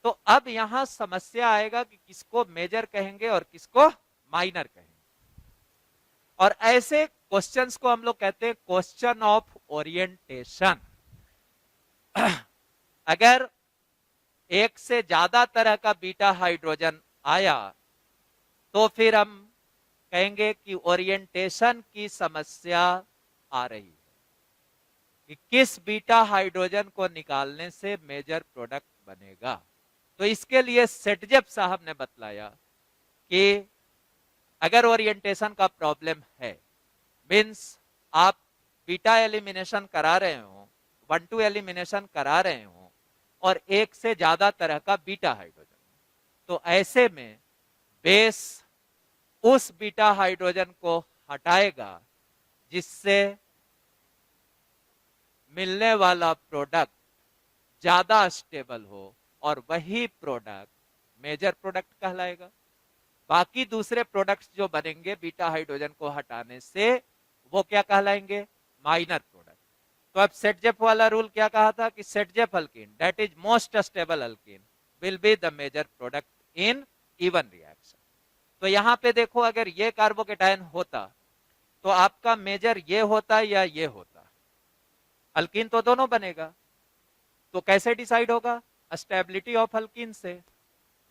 तो अब यहां समस्या आएगा कि किसको मेजर कहेंगे और किसको माइनर कहेंगे। और ऐसे क्वेश्चंस को हम लोग कहते हैं क्वेश्चन ऑफ ओरिएंटेशन। अगर एक से ज्यादा तरह का बीटा हाइड्रोजन आया तो फिर हम कहेंगे कि ओरिएंटेशन की समस्या आ रही है कि किस बीटा हाइड्रोजन को निकालने से मेजर प्रोडक्ट बनेगा। तो इसके लिए सेटजेप साहब ने बतलाया कि अगर ओरिएंटेशन का प्रॉब्लम है, मीन्स आप बीटा एलिमिनेशन करा रहे हो, 1-2 एलिमिनेशन करा रहे हो और एक से ज्यादा तरह का बीटा हाइड्रोजन, तो ऐसे में बेस उस बीटा हाइड्रोजन को हटाएगा जिससे मिलने वाला प्रोडक्ट ज्यादा स्टेबल हो और वही प्रोडक्ट मेजर प्रोडक्ट कहलाएगा। बाकी दूसरे प्रोडक्ट्स जो बनेंगे बीटा हाइड्रोजन को हटाने से वो क्या कहलाएंगे, माइनर प्रोडक्ट। तो अब सेटजेप वाला रूल क्या कहा था कि Saytzeff alkene that is most stable alkene will be the major product in even reaction. तो यहां पे देखो, अगर ये कार्बोकेटायन होता तो आपका मेजर ये होता या ये होता, अल्कीन तो दोनों बनेगा। तो कैसे डिसाइड होगा, स्टेबिलिटी ऑफ अल्कीन से।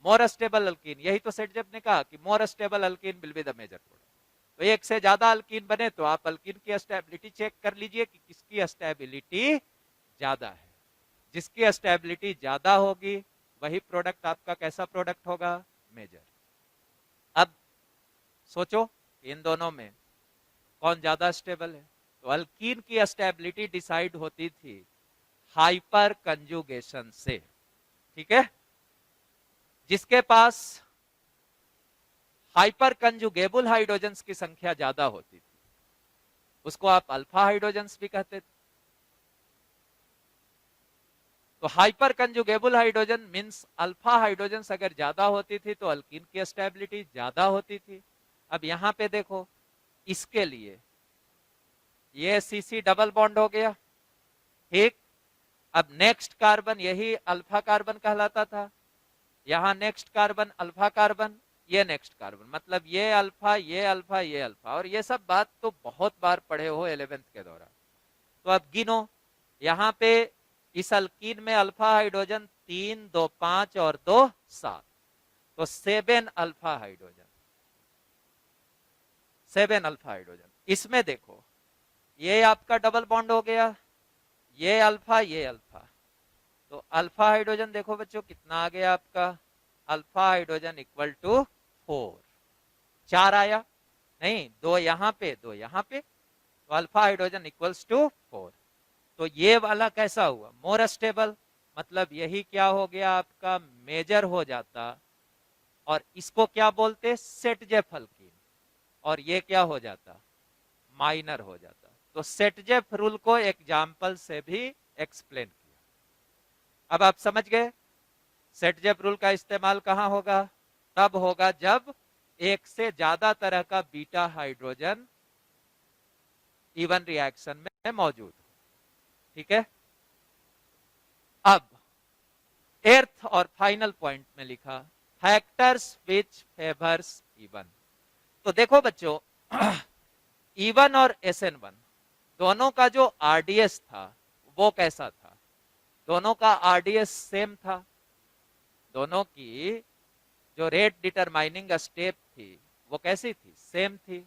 मोर स्टेबल अल्कीन, यही तो सेटजेप ने कहा कि more stable alkene will be the major product. तो एक से ज्यादा अल्कीन बने तो आप अल्कीन की स्टेबिलिटी चेक कर लीजिए कि किसकी स्टेबिलिटी ज्यादा है। जिसकी स्टेबिलिटी ज्यादा होगी वही प्रोडक्ट आपका कैसा प्रोडक्ट होगा, मेजर। अब सोचो इन दोनों में कौन ज्यादा स्टेबल है। तो अल्कीन की स्टेबिलिटी डिसाइड होती थी हाइपर कंजुगेशन से, ठीक है। जिसके पास हाइपर कंजुगेबल हाइड्रोजन्स की संख्या ज्यादा होती थी उसको आप अल्फा हाइड्रोजन्स भी कहते थे। तो hyper conjugable hydrogen means alpha hydrogens अगर ज्यादा होती थी तो अल्कीन की स्टेबिलिटी ज्यादा होती थी। अब यहां पे देखो, इसके लिए ये सीसी डबल बॉन्ड हो गया, ठीक। अब नेक्स्ट कार्बन यही अल्फा कार्बन कहलाता था, यहां नेक्स्ट कार्बन अल्फा कार्बन, ये नेक्स्ट कार्बन, मतलब ये अल्फा ये अल्फा ये अल्फा, और ये सब बात तो बहुत बार पढ़े हो 11th के दौरान। तो अब गिनो, यहां पे इस अल्कीन में अल्फा हाइड्रोजन 3 2 5 और 2 7, तो 7 अल्फा हाइड्रोजन, 7 अल्फा हाइड्रोजन। इसमें देखो ये आपका डबल बॉन्ड हो गया, ये अल्फा ये अल्फा, तो अल्फा हाइड्रोजन देखो बच्चों कितना आ गया आपका, अल्फा हाइड्रोजन इक्वल टू 4, 4 आया, नहीं 2 यहां पे 2 यहां पे, तो अल्फा हाइड्रोजन इक्वल्स टू 4। तो ये वाला कैसा हुआ, मोर स्टेबल, मतलब यही क्या हो गया आपका, मेजर हो जाता, और इसको क्या बोलते, सेटजेफ अल्कीन, और ये क्या हो जाता, माइनर हो जाता। तो सेटजेफ रूल को एग्जाम्पल से भी एक्सप्लेन किया। अब आप समझ गए सेटजेफ रूल का इस्तेमाल कहां होगा, तब होगा जब एक से ज्यादा तरह का बीटा हाइड्रोजन इवन रिएक्शन में मौजूद, ठीक है। अब एर्थ और फाइनल पॉइंट में लिखा फैक्टर्स विच फेवर्स इवन। तो देखो बच्चों इवन और SN1 दोनों का जो RDS था वो कैसा था, दोनों का RDS सेम था, दोनों की जो रेट डिटरमाइनिंग स्टेप थी वो कैसी थी, सेम थी।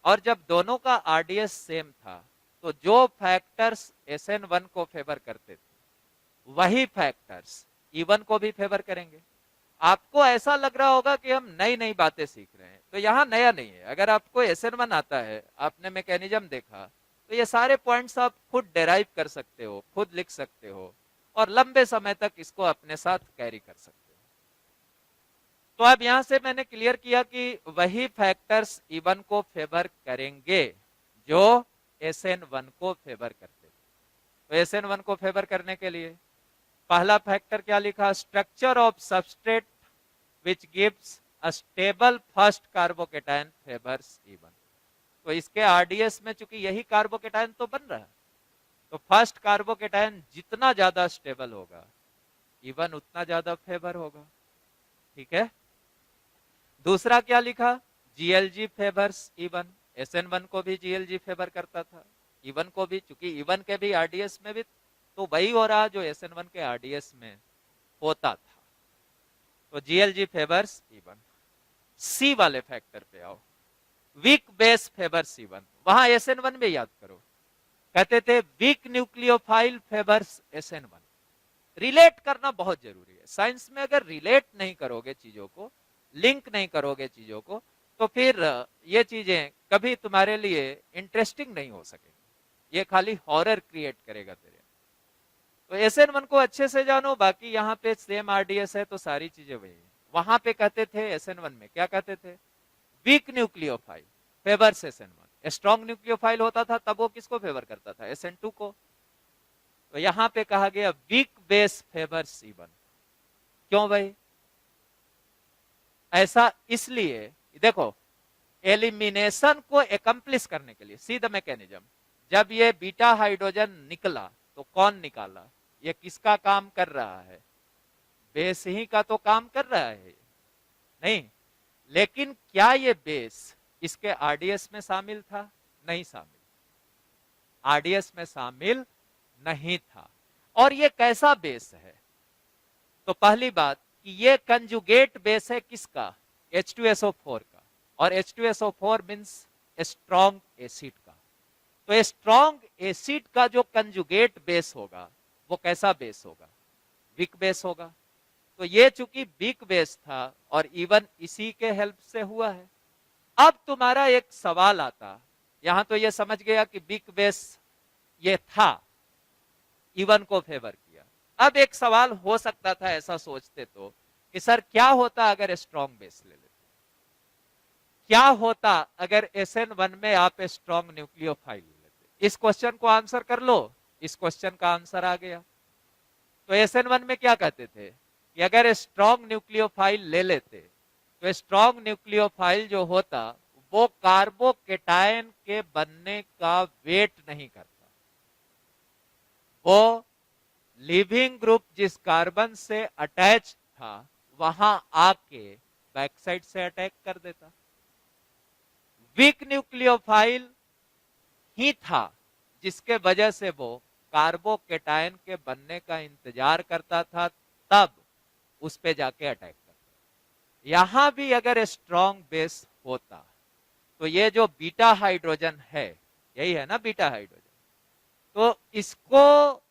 और जब दोनों का RDS सेम था तो जो फैक्टर्स SN1 को फेवर करते थे वही फैक्टर्स इवन को भी फेवर करेंगे। आपको ऐसा लग रहा होगा कि हम नई नई बातें सीख रहे हैं, तो यहाँ नया नहीं है। अगर आपको SN1 आता है, आपने मैकेनिज्म देखा, तो ये सारे पॉइंट्स आप खुद डेराइव कर सकते हो, खुद लिख सकते हो, और लंबे समय तक इसको अपने साथ कैरी कर सकते हो। तो अब यहां से मैंने क्लियर किया कि वही फैक्टर्स इवन को फेवर करेंगे जो SN1 को फेवर करते थे। तो SN1 को फेवर करने के लिए पहला फैक्टर क्या लिखा, structure of substrate which gives a stable first carbocation favours even. तो इसके RDS में चूंकि यही कार्बोकेटायन तो बन रहा है, तो फर्स्ट कार्बोकेटायन जितना ज्यादा स्टेबल होगा इवन उतना ज्यादा फेवर होगा, ठीक है। दूसरा क्या लिखा, GLG फेवर्स इवन, SN1 को भी GLG फेवर करता था, इवन को भी, चूंकि इवन के भी RDS में भी तो वही हो रहा जो SN1 के RDS में होता था, तो GLG फेवर्स इवन। सी वाले फैक्टर पे आओ, वीक बेस फेवर्स इवन, वहां SN1 में याद करो, कहते थे weak nucleophile favours SN1। Relate करना बहुत जरूरी है साइंस में, अगर रिलेट नहीं करोगे चीजों को, लिंक नहीं करोगे चीजों को, तो फिर ये चीजें कभी तुम्हारे लिए इंटरेस्टिंग नहीं हो सकेंगी, ये खाली हॉरर क्रिएट करेगा तेरे। तो SN1 को अच्छे से जानो, बाकी यहाँ पे सेम RDS है तो सारी चीजें वही है। वहां पे कहते थे SN1 में क्या कहते थे, weak nucleophile favours SN1, strong nucleophile होता था तब वो किसको फेवर करता था, SN2 को। तो यहां पे कहा गया वीक बेस फेवर्स इवन। क्यों भाई ऐसा, इसलिए देखो एलिमिनेशन को एकम्प्लिश करने के लिए, सी द मैकेनिज्म, जब ये बीटा हाइड्रोजन निकला तो कौन निकाला, ये किसका काम कर रहा है, बेस ही का तो काम कर रहा है नहीं, लेकिन क्या ये बेस इसके RDS में शामिल था, नहीं शामिल, RDS में शामिल नहीं था। और ये कैसा बेस है, तो पहली बात कि ये कंजुगेट बेस है किसका, H2SO4 का, और H2SO4 मींस स्ट्रॉन्ग एसिड का। तो स्ट्रॉन्ग एसिड का जो कंजुगेट बेस होगा वो कैसा बेस होगा, वीक बेस होगा। तो ये चूंकि वीक बेस था और इवन इसी के हेल्प से हुआ है। अब तुम्हारा एक सवाल आता, यहां तो ये समझ गया कि वीक बेस ये था, इवन को फेवर किया। अब एक सवाल हो सकता था ऐसा सोचते तो कि सर क्या होता अगर स्ट्रॉन्ग बेस ले लेते, क्या होता अगर SN1 में आप स्ट्रॉन्ग न्यूक्लियोफाइल ले लेते। इस क्वेश्चन को आंसर कर लो, इस क्वेश्चन का आंसर आ गया। तो SN1 में क्या कहते थे कि अगर स्ट्रॉन्ग न्यूक्लियोफाइल ले लेते तो स्ट्रॉन्ग न्यूक्लियोफाइल जो होता वो कार्बोकेटायन के बनने का वेट नहीं करता। वो लिविंग ग्रुप जिस कार्बन से अटैच था वहां आके बैक साइड से अटैक कर देता। वीक न्यूक्लियोफाइल ही था जिसके वजह से वो कार्बोकेटायन के बनने का इंतजार करता था, तब उस पे जाके अटैक करता। यहां भी अगर स्ट्रॉन्ग बेस होता तो ये जो बीटा हाइड्रोजन है, यही है ना बीटा हाइड्रोजन, तो इसको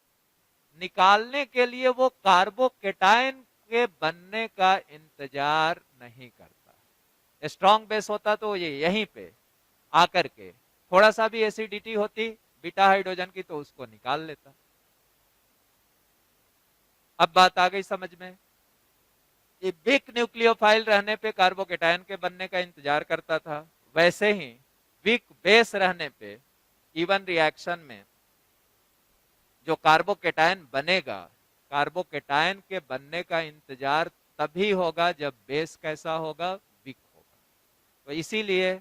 निकालने के लिए वो कार्बोकेटायन के बनने का इंतजार नहीं करता। स्ट्रॉन्ग बेस होता तो ये यहीं पे आकर के थोड़ा सा भी एसिडिटी होती बीटा हाइड्रोजन की तो उसको निकाल लेता। अब बात आ गई समझ में। ये वीक न्यूक्लियोफाइल रहने पे कार्बोकेटायन के बनने का इंतजार करता था, वैसे ही वीक बेस रहने पे इवन रिएक्शन में जो कार्बोकेटायन बनेगा, कार्बोकेटायन के बनने का इंतजार तभी होगा जब बेस कैसा होगा, वीक होगा। तो इसीलिए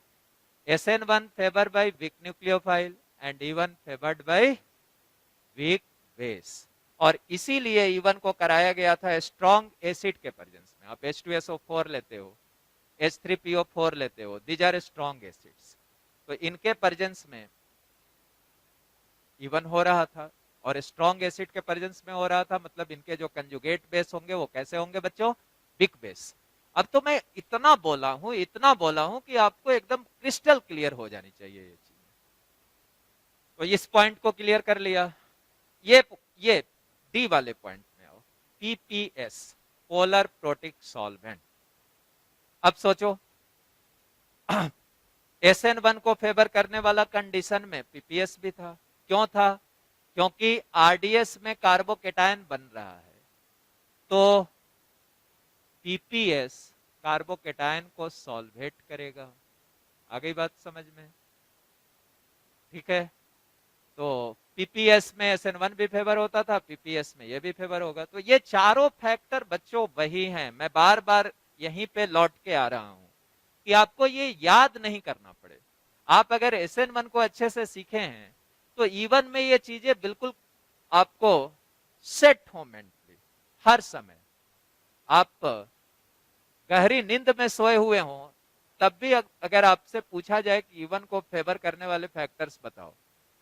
SN1 favour by weak nucleophile and E1 favoured by weak base. और इसीलिए E1 को कराया गया था स्ट्रॉन्ग एसिड के प्रेजेंस में। आप H2SO4 लेते हो, H3PO4 लेते हो, दीज आर स्ट्रॉन्ग एसिड्स, तो इनके प्रेजेंस में E1 हो रहा था और स्ट्रॉन्ग एसिड के प्रेजेंस में हो रहा था, मतलब इनके जो कंजुगेट बेस होंगे वो कैसे होंगे बच्चों, वीक बेस। अब तो मैं इतना बोला हूं कि आपको एकदम क्रिस्टल क्लियर हो जानी चाहिए ये चीज। तो इस पॉइंट को क्लियर कर लिया। ये डी वाले पॉइंट में आओ, PPS पोलर प्रोटिक सॉल्वेंट। अब सोचो SN1 को फेवर करने वाला कंडीशन में PPS भी था। क्यों था? क्योंकि RDS में कार्बोकेटायन बन रहा है, तो PPS कार्बोकेटायन को सॉल्वेट करेगा। आ गई बात समझ में? ठीक है, तो PPS में SN1 भी फेवर होता था, PPS में ये भी फेवर होगा। तो ये चारों फैक्टर बच्चों वही हैं। मैं बार बार यहीं पे लौट के आ रहा हूं कि आपको ये याद नहीं करना पड़े। आप अगर SN1 को अच्छे से सीखे हैं तो E1 में ये चीजें बिल्कुल आपको सेट हो मेंटली। हर समय आप गहरी नींद में सोए हुए हों तब भी अगर आपसे पूछा जाए कि E1 को फेवर करने वाले फैक्टर्स बताओ,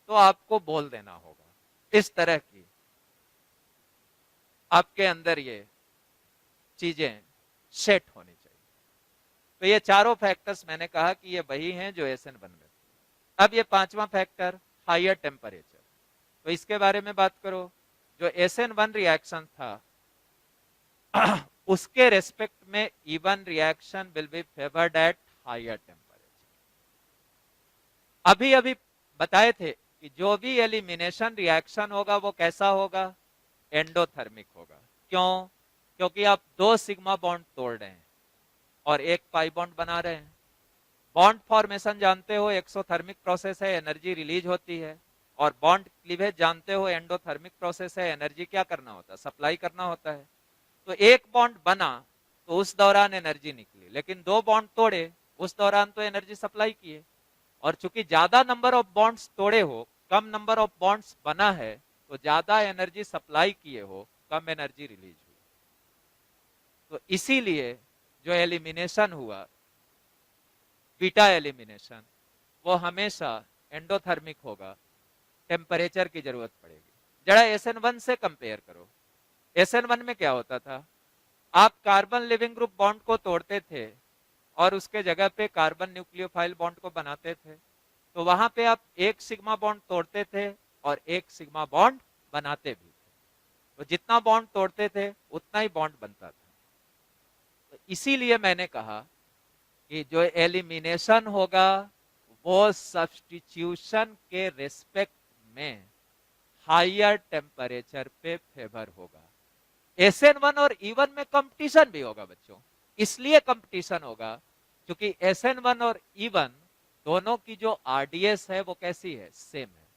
तो आपको बोल देना होगा। इस तरह की आपके अंदर ये चीजें सेट होनी चाहिए। तो ये चारों फैक्टर्स मैंने कहा कि ये वही हैं जो SN1 में। अब ये पांचवा फैक्टर हायर टेम्परेचर, तो इसके बारे में बात करो। जो SN1 रिएक्शन था उसके रेस्पेक्ट में E1 reaction will be favoured at higher temperature. अभी अभी बताए थे कि जो भी एलिमिनेशन रिएक्शन होगा वो कैसा होगा, एंडोथर्मिक होगा। क्यों? क्योंकि आप 2 सिग्मा बॉन्ड तोड़ रहे हैं और 1 पाई बॉन्ड बना रहे हैं। बॉन्ड फॉर्मेशन जानते हो एक्सोथर्मिक प्रोसेस है, एनर्जी रिलीज होती है। और बॉन्ड क्लीवेज जानते हो एंडोथर्मिक प्रोसेस है, एनर्जी क्या करना होता है, सप्लाई करना होता है। तो 1 बॉन्ड बना तो उस दौरान एनर्जी निकली, लेकिन 2 बॉन्ड तोड़े उस दौरान तो एनर्जी सप्लाई किए। और चूंकि ज्यादा नंबर ऑफ बॉन्ड्स तोड़े हो, कम नंबर ऑफ बॉन्ड्स बना है, तो ज्यादा एनर्जी सप्लाई किए हो, कम एनर्जी रिलीज हुई। तो इसीलिए जो एलिमिनेशन हुआ, बीटा एलिमिनेशन, वो हमेशा एंडोथर्मिक होगा, टेम्परेचर की जरूरत पड़ेगी। जरा SN1 से कंपेयर करो। SN1 में क्या होता था, आप कार्बन लिविंग ग्रुप बॉन्ड को तोड़ते थे और उसके जगह पे कार्बन न्यूक्लियोफाइल बॉन्ड को बनाते थे। तो वहां पे आप 1 सिग्मा बॉन्ड तोड़ते थे और 1 सिग्मा बॉन्ड बनाते भी थे। तो जितना बॉन्ड तोड़ते थे उतना ही बॉन्ड बनता था। तो इसीलिए मैंने कहा कि जो एलिमिनेशन होगा वो सब्स्टिट्यूशन के रेस्पेक्ट में हायर टेम्परेचर पे फेवर होगा। SN1 और E1 में कंपटीशन भी होगा बच्चों। इसलिए कंपटीशन होगा क्योंकि SN1 और E1 दोनों की जो RDS है वो कैसी है, सेम है।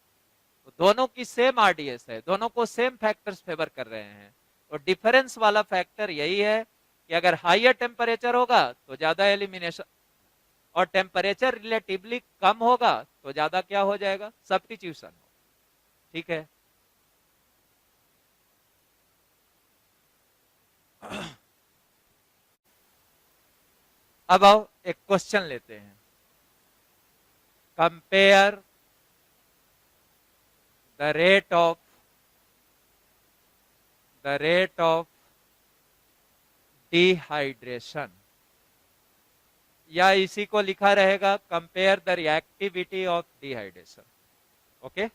तो दोनों की सेम RDS है, दोनों को सेम फैक्टर्स फेवर कर रहे हैं। तो डिफरेंस वाला फैक्टर यही है कि अगर हायर टेम्परेचर होगा तो ज्यादा एलिमिनेशन और टेम्परेचर रिलेटिवली कम होगा तो ज्यादा क्या हो जाएगा, सब्स्टिट्यूशन। ठीक है, अब आओ एक क्वेश्चन लेते हैं। Compare the rate of dehydration, या इसी को लिखा रहेगा compare the reactivity of dehydration. Okay,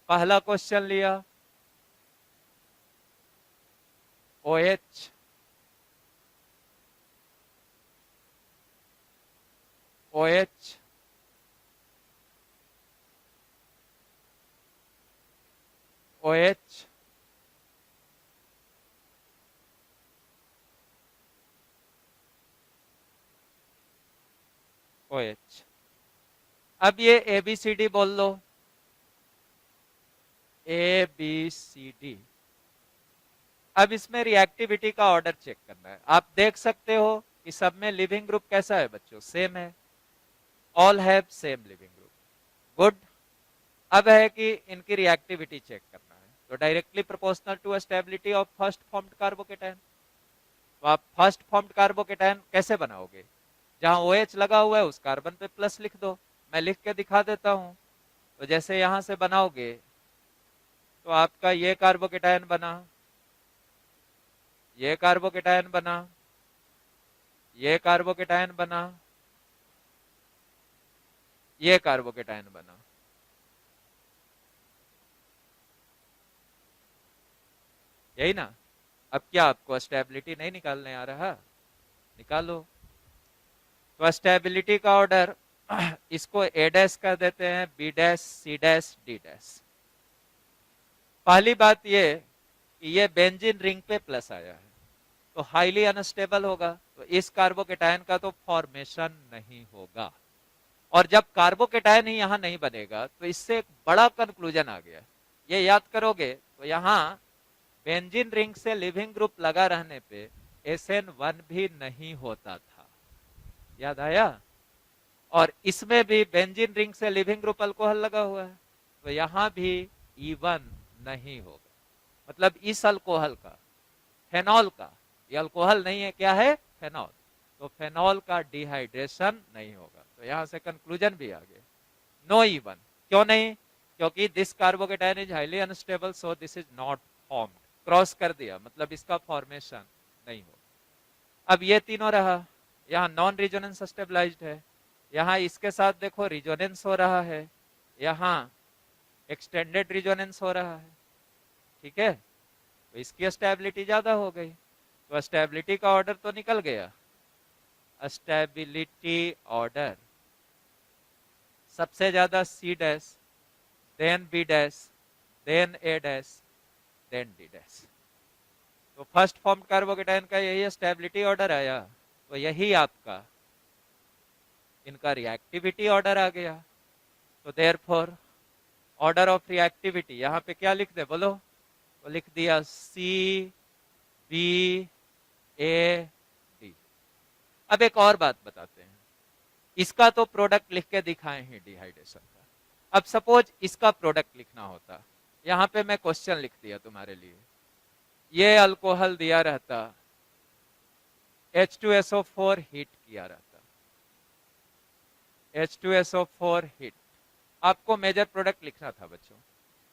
पहला क्वेश्चन लिया, OH OH OH OH। अब ये ABCD बोल लो, ABCD। अब इसमें रिएक्टिविटी का ऑर्डर चेक करना है। आप देख सकते हो कि सब में लिविंग ग्रुप कैसा है बच्चों, सेम है, all have same leaving group. Good. अब है कि इनकी रिएक्टिविटी चेक करना है, तो directly proportional to stability of first formed carbocation. तो आप फर्स्ट फॉर्म्ड कार्बोकेटायन कैसे बनाओगे, जहां OH लगा हुआ है उस कार्बन पे प्लस लिख दो। मैं लिख के दिखा देता हूं। तो जैसे यहां से बनाओगे तो आपका ये कार्बोकेटायन बना, ये कार्बोकेटायन बना, ये कार्बोकेटायन बना, ये कार्बोकेटायन बना। यही ना। अब क्या आपको स्टेबिलिटी नहीं निकालने आ रहा, निकालो। तो स्टेबिलिटी का ऑर्डर इसको A' कर देते हैं, B', C', D'। पहली बात ये कि ये बेंजीन रिंग पे प्लस आया है तो हाईली अनस्टेबल होगा, तो इस कार्बोकेटायन का तो फॉर्मेशन नहीं होगा। और जब कार्बोकेटायन ही यहां नहीं बनेगा तो इससे एक बड़ा कंक्लूजन आ गया, ये याद करोगे तो यहां बेंजीन रिंग से लिविंग ग्रुप लगा रहने पे SN1 भी नहीं होता था, याद आया। और इसमें भी बेंजीन रिंग से लिविंग ग्रुप अल्कोहल लगा हुआ है, तो यहां भी E1 नहीं होगा। मतलब इस अल्कोहल का, फेनॉल का, ये अल्कोहल नहीं है, क्या है, फेनॉल, तो फेनॉल का डिहाइड्रेशन नहीं होगा। तो यहां से कंक्लूजन भी आ गया, नो E1। क्यों नहीं, क्योंकि this carbocation is highly unstable, so this is not formed. Cross कर दिया, मतलब इसका फॉर्मेशन नहीं होगा। अब ये तीनों रहा, यहाँ नॉन रिजोनेंस स्टेबलाइज्ड है, यहाँ इसके साथ देखो रिजोनेंस हो रहा है, यहाँ एक्सटेंडेड रिजोनेंस हो रहा है। ठीक है, तो इसकी स्टेबिलिटी ज्यादा हो गई, तो स्टेबिलिटी का ऑर्डर तो निकल गया। स्टेबिलिटी ऑर्डर सबसे ज्यादा C', then B', then A', then D'। तो फर्स्ट फॉर्म्ड कार्बोकेटायन का यही स्टेबिलिटी ऑर्डर आया, तो यही आपका इनका रिएक्टिविटी ऑर्डर आ गया। तो देयरफॉर ऑर्डर ऑफ रिएक्टिविटी यहाँ पे क्या लिख दे बोलो, तो लिख दिया C, B, A, D। अब एक और बात बताते हैं, इसका तो प्रोडक्ट लिख के दिखाए हैं डिहाइड्रेशन का। अब सपोज इसका प्रोडक्ट लिखना होता, यहाँ पे मैं क्वेश्चन लिख दिया तुम्हारे लिए, ये अल्कोहल दिया रहता, H2SO4 हीट किया रहता, H2SO4 हीट, आपको मेजर प्रोडक्ट लिखना था बच्चों।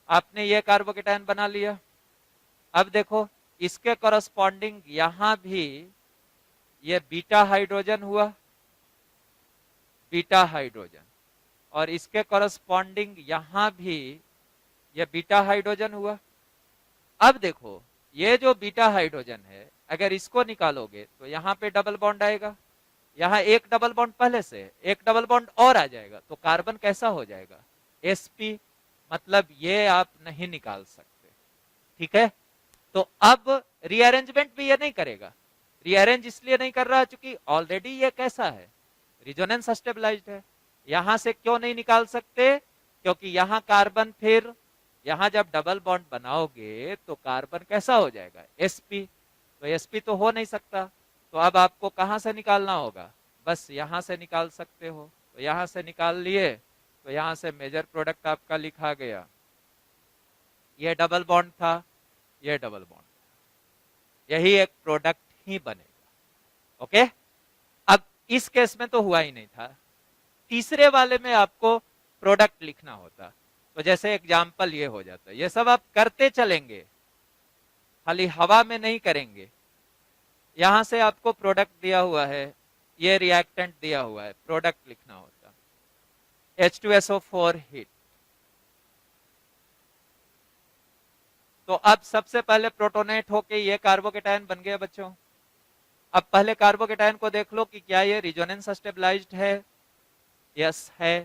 आपने ये कार्बोकेटायन बना लिया। अब देखो इसके कॉरस्पॉन्डिंग यहां भी ये बीटा हाइड्रोजन हुआ, बीटा हाइड्रोजन, और इसके कॉरस्पॉन्डिंग यहां भी ये बीटा हाइड्रोजन हुआ। अब देखो ये जो बीटा हाइड्रोजन है, अगर इसको निकालोगे तो यहाँ पे डबल बॉन्ड आएगा, यहाँ एक डबल बॉन्ड पहले से, एक डबल बॉन्ड और आ जाएगा, तो कार्बन कैसा हो जाएगा, sp। मतलब ये आप नहीं निकाल सकते। ठीक है, तो अब रीअरेंजमेंट भी ये नहीं करेगा। रीअरेंज इसलिए नहीं कर रहा क्योंकि ऑलरेडी ये कैसा है, रिजोनेंस स्टेबलाइज्ड है। यहां से क्यों नहीं निकाल सकते, क्योंकि यहाँ कार्बन, फिर यहां जब डबल बॉन्ड बनाओगे तो कार्बन कैसा हो जाएगा, sp। तो sp तो हो नहीं सकता, तो अब आपको कहां से निकालना होगा, बस यहां से निकाल सकते हो, तो यहां से निकाल लिए, तो यहां से मेजर प्रोडक्ट आपका लिखा गया। ये डबल बॉन्ड था, ये डबल बॉन्ड, यही एक प्रोडक्ट ही बनेगा। ओके, अब इस केस में तो हुआ ही नहीं था, तीसरे वाले में आपको प्रोडक्ट लिखना होता। तो जैसे एग्जाम्पल ये हो जाता है, ये सब आप करते चलेंगे, खाली हवा में नहीं करेंगे। यहां से आपको प्रोडक्ट दिया हुआ है, ये रिएक्टेंट दिया हुआ है, प्रोडक्ट लिखना होता। H2SO4 हीट, तो अब सबसे पहले प्रोटोनेट होके ये कार्बोकेटायन बन गया बच्चों। अब पहले कार्बोकेटायन को देख लो कि क्या ये रिजोनेंस स्टेबलाइज्ड है, यस है,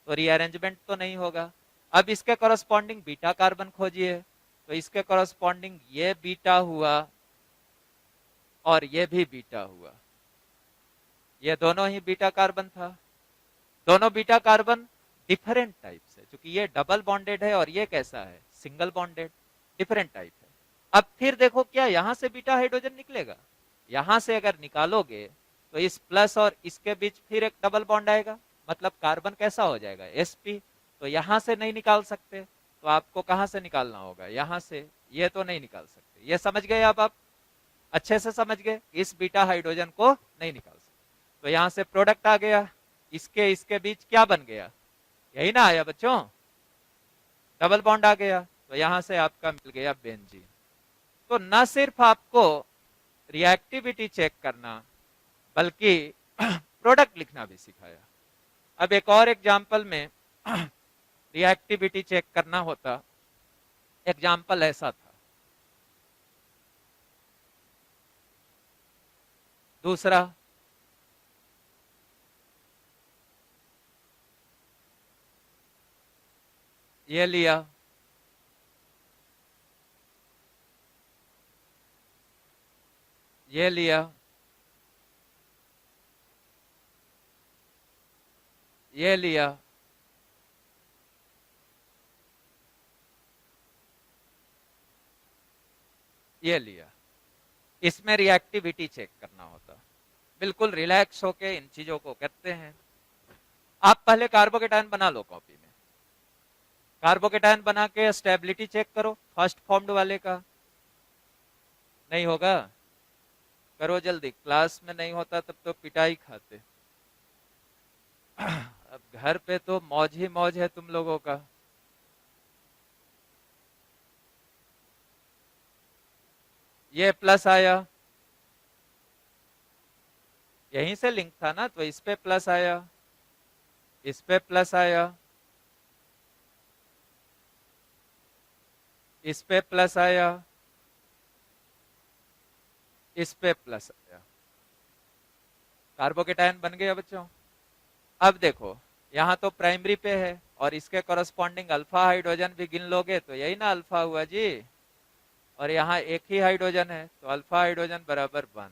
तो रीअरेंजमेंट तो नहीं होगा। अब इसके कॉरस्पॉन्डिंग बीटा कार्बन खोजिए, तो इसके कॉरस्पॉन्डिंग ये बीटा हुआ और ये भी बीटा हुआ, ये दोनों ही बीटा कार्बन था। दोनों बीटा कार्बन डिफरेंट टाइप से, क्योंकि ये डबल बॉन्डेड है और ये कैसा है, सिंगल बॉन्डेड, डिफरेंट टाइप है। अब फिर देखो क्या यहां से बीटा हाइड्रोजन निकलेगा, यहां से अगर निकालोगे तो इस प्लस और इसके बीच फिर एक डबल बॉन्ड आएगा, मतलब कार्बन कैसा हो जाएगा, sp। तो यहां से नहीं निकाल सकते, तो आपको कहां से निकालना होगा, यहां से, ये तो नहीं निकाल सकते। ये समझ गए अब आप अच्छे से समझ गए, इस बीटा हाइड्रोजन को नहीं निकाल सकते। तो यहां से प्रोडक्ट आ गया, इसके बीच क्या बन गया, यही ना आया बच्चों, डबल बॉन्ड आ गया, तो यहां से आपका मिल गया बेंजीन। तो न सिर्फ आपको रिएक्टिविटी चेक करना, बल्कि प्रोडक्ट लिखना भी सिखाया। अब एक और एग्जाम्पल में रिएक्टिविटी चेक करना होता, एग्जाम्पल ऐसा था। दूसरा, ये लिया, ये लिया, ये लिया, ये लिया। इसमें रिएक्टिविटी चेक करना होता, बिल्कुल रिलैक्स होके इन चीजों को करते हैं। आप पहले कार्बोकेटायन बना लो कॉपी में, कार्बोकेटायन बना के स्टेबिलिटी चेक करो फर्स्ट फॉर्म्ड वाले का। नहीं होगा, करो जल्दी, क्लास में नहीं होता तब तो पिटाई खाते। अब घर पे तो मौज ही मौज है तुम लोगों का। ये प्लस आया, यहीं से लिंक था ना, तो इस पे प्लस आया, इस पे प्लस आया, इस पे प्लस आया, इस पे प्लस आया, कार्बोकेटायन बन गया बच्चों। अब देखो यहाँ तो प्राइमरी पे है और इसके कॉरस्पॉन्डिंग अल्फा हाइड्रोजन भी गिन लोगे तो यही ना अल्फा हुआ जी, और यहाँ एक ही हाइड्रोजन है तो अल्फा हाइड्रोजन बराबर 1।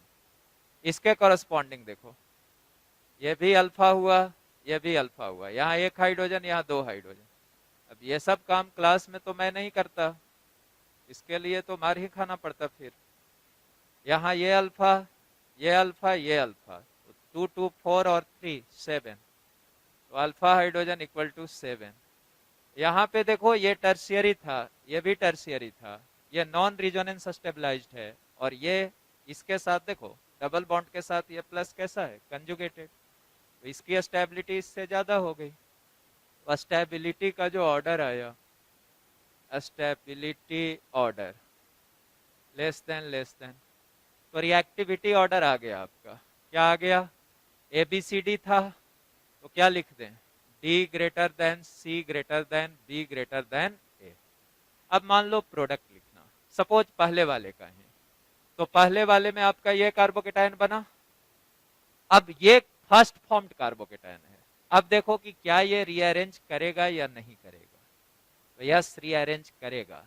इसके कॉरस्पॉन्डिंग देखो, ये भी अल्फा हुआ, ये भी अल्फा हुआ, यहाँ एक हाइड्रोजन, यहाँ 2 हाइड्रोजन। अब ये सब काम क्लास में तो मैं नहीं करता, इसके लिए तो मार ही खाना पड़ता। फिर यहाँ ये अल्फा, ये अल्फा, ये अल्फा, तो 2 2 4 और 3 7, तो अल्फा हाइड्रोजन इक्वल टू 7। यहाँ पे देखो ये टर्शियरी था, ये भी टर्शियरी था, ये नॉन रिजोनेंस स्टेबलाइज्ड है, और ये इसके साथ देखो डबल बॉन्ड के साथ ये प्लस कैसा है, कंजुगेटेड, तो इसकी स्टेबिलिटी इससे ज्यादा हो गई। स्टेबिलिटी का जो ऑर्डर आया, स्टेबिलिटी ऑर्डर लेस देन, तो रिएक्टिविटी ऑर्डर आ गया आपका, क्या आ गया, ABCD था, तो क्या लिख दें, D greater than C greater than B greater than A। अब मान लो प्रोडक्ट लिखना, सपोज पहले वाले का है, तो पहले वाले में आपका ये कार्बोकेटायन बना, अब ये फर्स्ट फॉर्म्ड कार्बोकेटायन है। अब देखो कि क्या ये रीअरेंज करेगा या नहीं करेगा, तो यस रीअरेंज करेगा।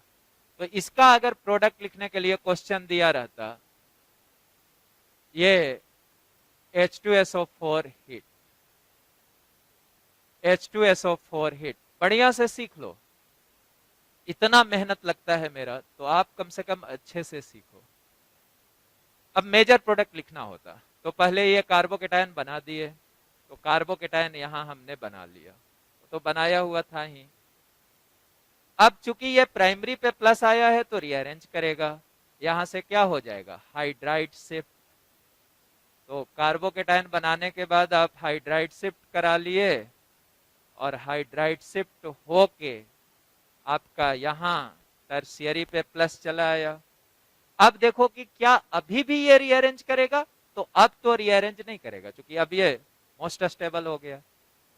तो इसका अगर प्रोडक्ट लिखने के लिए क्वेश्चन दिया रहता, ये H2SO4 हीट, H2SO4 हीट, बढ़िया से सीख लो, इतना मेहनत लगता है मेरा, तो आप कम से कम अच्छे से सीखो। अब मेजर प्रोडक्ट लिखना होता, तो पहले ये कार्बोकेटायन बना दिए, तो कार्बोकेटायन यहां हमने बना लिया, तो बनाया हुआ था ही। अब चूंकि ये प्राइमरी पे प्लस आया है तो रीअरेंज करेगा, यहां से क्या हो जाएगा, हाइड्राइड शिफ्ट। तो कार्बोकेटायन बनाने के बाद आप हाइड्राइड शिफ्ट करा लिए, और हाइड्राइड शिफ्ट होके आपका यहाँ टर्शियरी पे प्लस चला आया। अब देखो कि क्या अभी भी ये रीअरेंज करेगा, तो अब तो रीअरेंज नहीं करेगा, क्योंकि अब ये मोस्ट स्टेबल हो गया।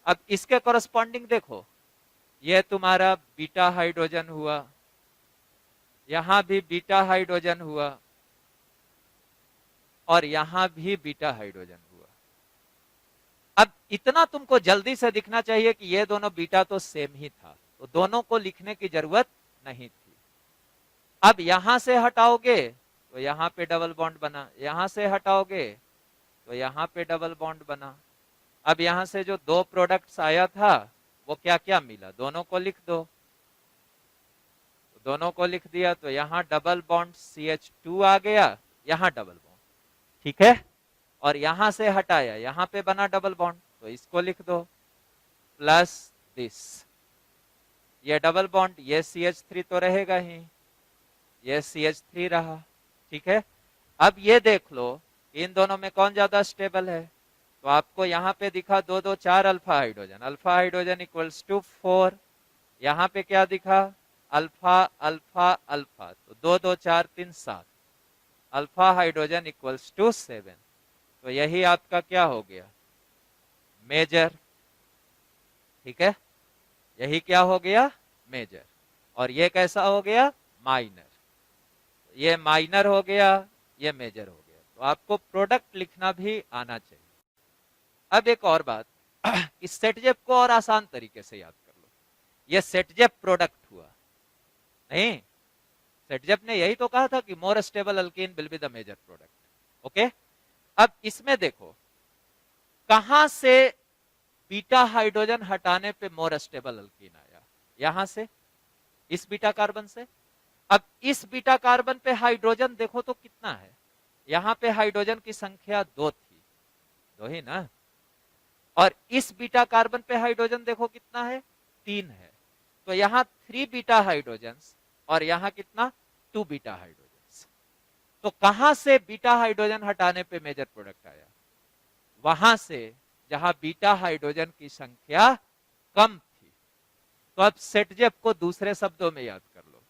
अब इसके कॉरस्पॉन्डिंग देखो, ये तुम्हारा बीटा हाइड्रोजन हुआ, यहां भी बीटा हाइड्रोजन हुआ, और यहां भी बीटा हाइड्रोजन हुआ। अब इतना तुमको जल्दी से दिखना चाहिए कि ये दोनों बीटा तो सेम ही था, तो दोनों को लिखने की जरूरत नहीं थी। अब यहां से हटाओगे तो यहां पे डबल बॉन्ड बना, यहां से हटाओगे तो यहां पे डबल बॉन्ड बना। अब यहां से जो दो प्रोडक्ट्स आया था वो क्या क्या मिला, दोनों को लिख दो, तो दोनों को लिख दिया, तो यहां डबल बॉन्ड CH2 आ गया, यहां डबल बॉन्ड, ठीक है। और यहां से हटाया, यहां पे बना डबल बॉन्ड, तो इसको लिख दो प्लस दिस, ये डबल बॉन्ड, ये CH3 तो रहेगा ही, ये CH3 रहा, ठीक है। अब ये देख लो इन दोनों में कौन ज्यादा स्टेबल है, तो आपको यहाँ पे दिखा 2 2 4 alpha hydrogen, alpha hydrogen equals to 4। यहाँ पे क्या दिखा, अल्फा अल्फा अल्फा, तो 2 2 4 3 7, अल्फा हाइड्रोजन इक्वल्स टू 7। तो यही आपका क्या हो गया, मेजर, ठीक है, यही क्या हो गया, मेजर। और ये कैसा हो गया, माइनर, ये माइनर हो गया, ये मेजर हो गया। तो आपको प्रोडक्ट लिखना भी आना चाहिए। अब एक और बात, इस सेटजेप को और आसान तरीके से याद कर लो, ये सेटजेप प्रोडक्ट हुआ नहीं, सेटजेप ने यही तो कहा था कि more stable alkene will be the major product, okay. अब इसमें देखो कहां से बीटा हाइड्रोजन हटाने पे मोर स्टेबल अल्कीन आया, यहां से, इस बीटा कार्बन से। अब इस बीटा कार्बन पे हाइड्रोजन देखो तो कितना है, यहां पे हाइड्रोजन की संख्या 2 थी, 2 ही ना, और इस बीटा कार्बन पे हाइड्रोजन देखो कितना है, 3 है। तो यहां 3 बीटा हाइड्रोजन, और यहां कितना, 2 बीटा हाइड्रोजन। तो कहां से बीटा हाइड्रोजन हटाने पे मेजर प्रोडक्ट आया, वहां से जहां बीटा हाइड्रोजन की संख्या कम थी। तो अब सेटजेप को दूसरे शब्दों में याद कर लो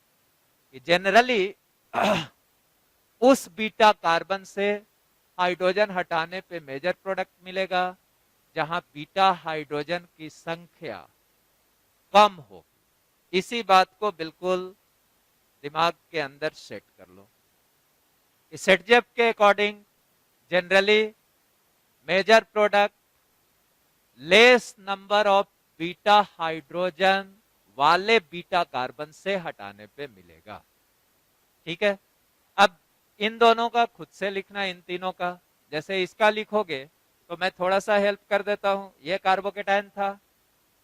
कि जनरली उस बीटा कार्बन से हाइड्रोजन हटाने पे मेजर प्रोडक्ट मिलेगा जहां बीटा हाइड्रोजन की संख्या कम होगी। इसी बात को बिल्कुल दिमाग के अंदर सेट कर लो। सेटजेप के according generally major product less number of beta hydrogen वाले बीटा कार्बन से हटाने पे मिलेगा, ठीक है। अब इन दोनों का खुद से लिखना, इन तीनों का, जैसे इसका लिखोगे तो मैं थोड़ा सा हेल्प कर देता हूं। ये कार्बोकेटायन था,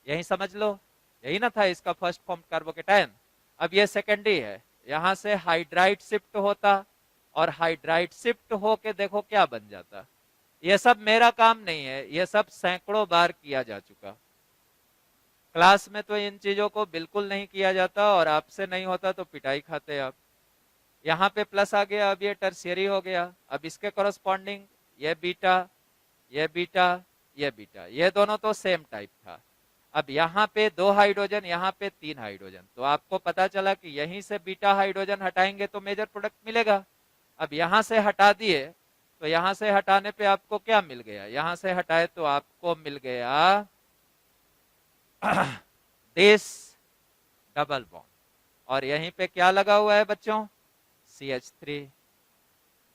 यही समझ लो, यही ना था इसका फर्स्ट फॉर्म कार्बोकेटायन। अब ये सेकेंडरी है, यहां से हाइड्राइड शिफ्ट होता, और हाइड्राइड शिफ्ट होके देखो क्या बन जाता। ये सब मेरा काम नहीं है, ये सब सैकड़ों बार किया जा चुका। क्लास में तो इन चीजों को बिल्कुल नहीं किया जाता, और आपसे नहीं होता तो पिटाई खाते आप। यहाँ पे प्लस आ गया, अब ये टर्शियरी हो गया। अब इसके कॉरस्पॉन्डिंग ये बीटा, ये बीटा, ये बीटा, ये दोनों तो सेम टाइप था। अब यहाँ पे 2 हाइड्रोजन, यहाँ पे 3 हाइड्रोजन, तो आपको पता चला कि यहीं से बीटा हाइड्रोजन हटाएंगे तो मेजर प्रोडक्ट मिलेगा। अब यहां से हटा दिए, तो यहां से हटाने पे आपको क्या मिल गया, यहां से हटाए तो आपको मिल गया दिस डबल बॉन्ड, और यहीं पे क्या लगा हुआ है बच्चों, CH3।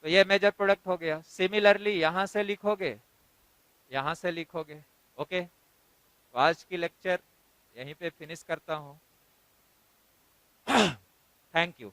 तो ये मेजर प्रोडक्ट हो गया। सिमिलरली यहां से लिखोगे, यहां से लिखोगे, ओके। तो आज की लेक्चर यहीं पे फिनिश करता हूं। Thank you.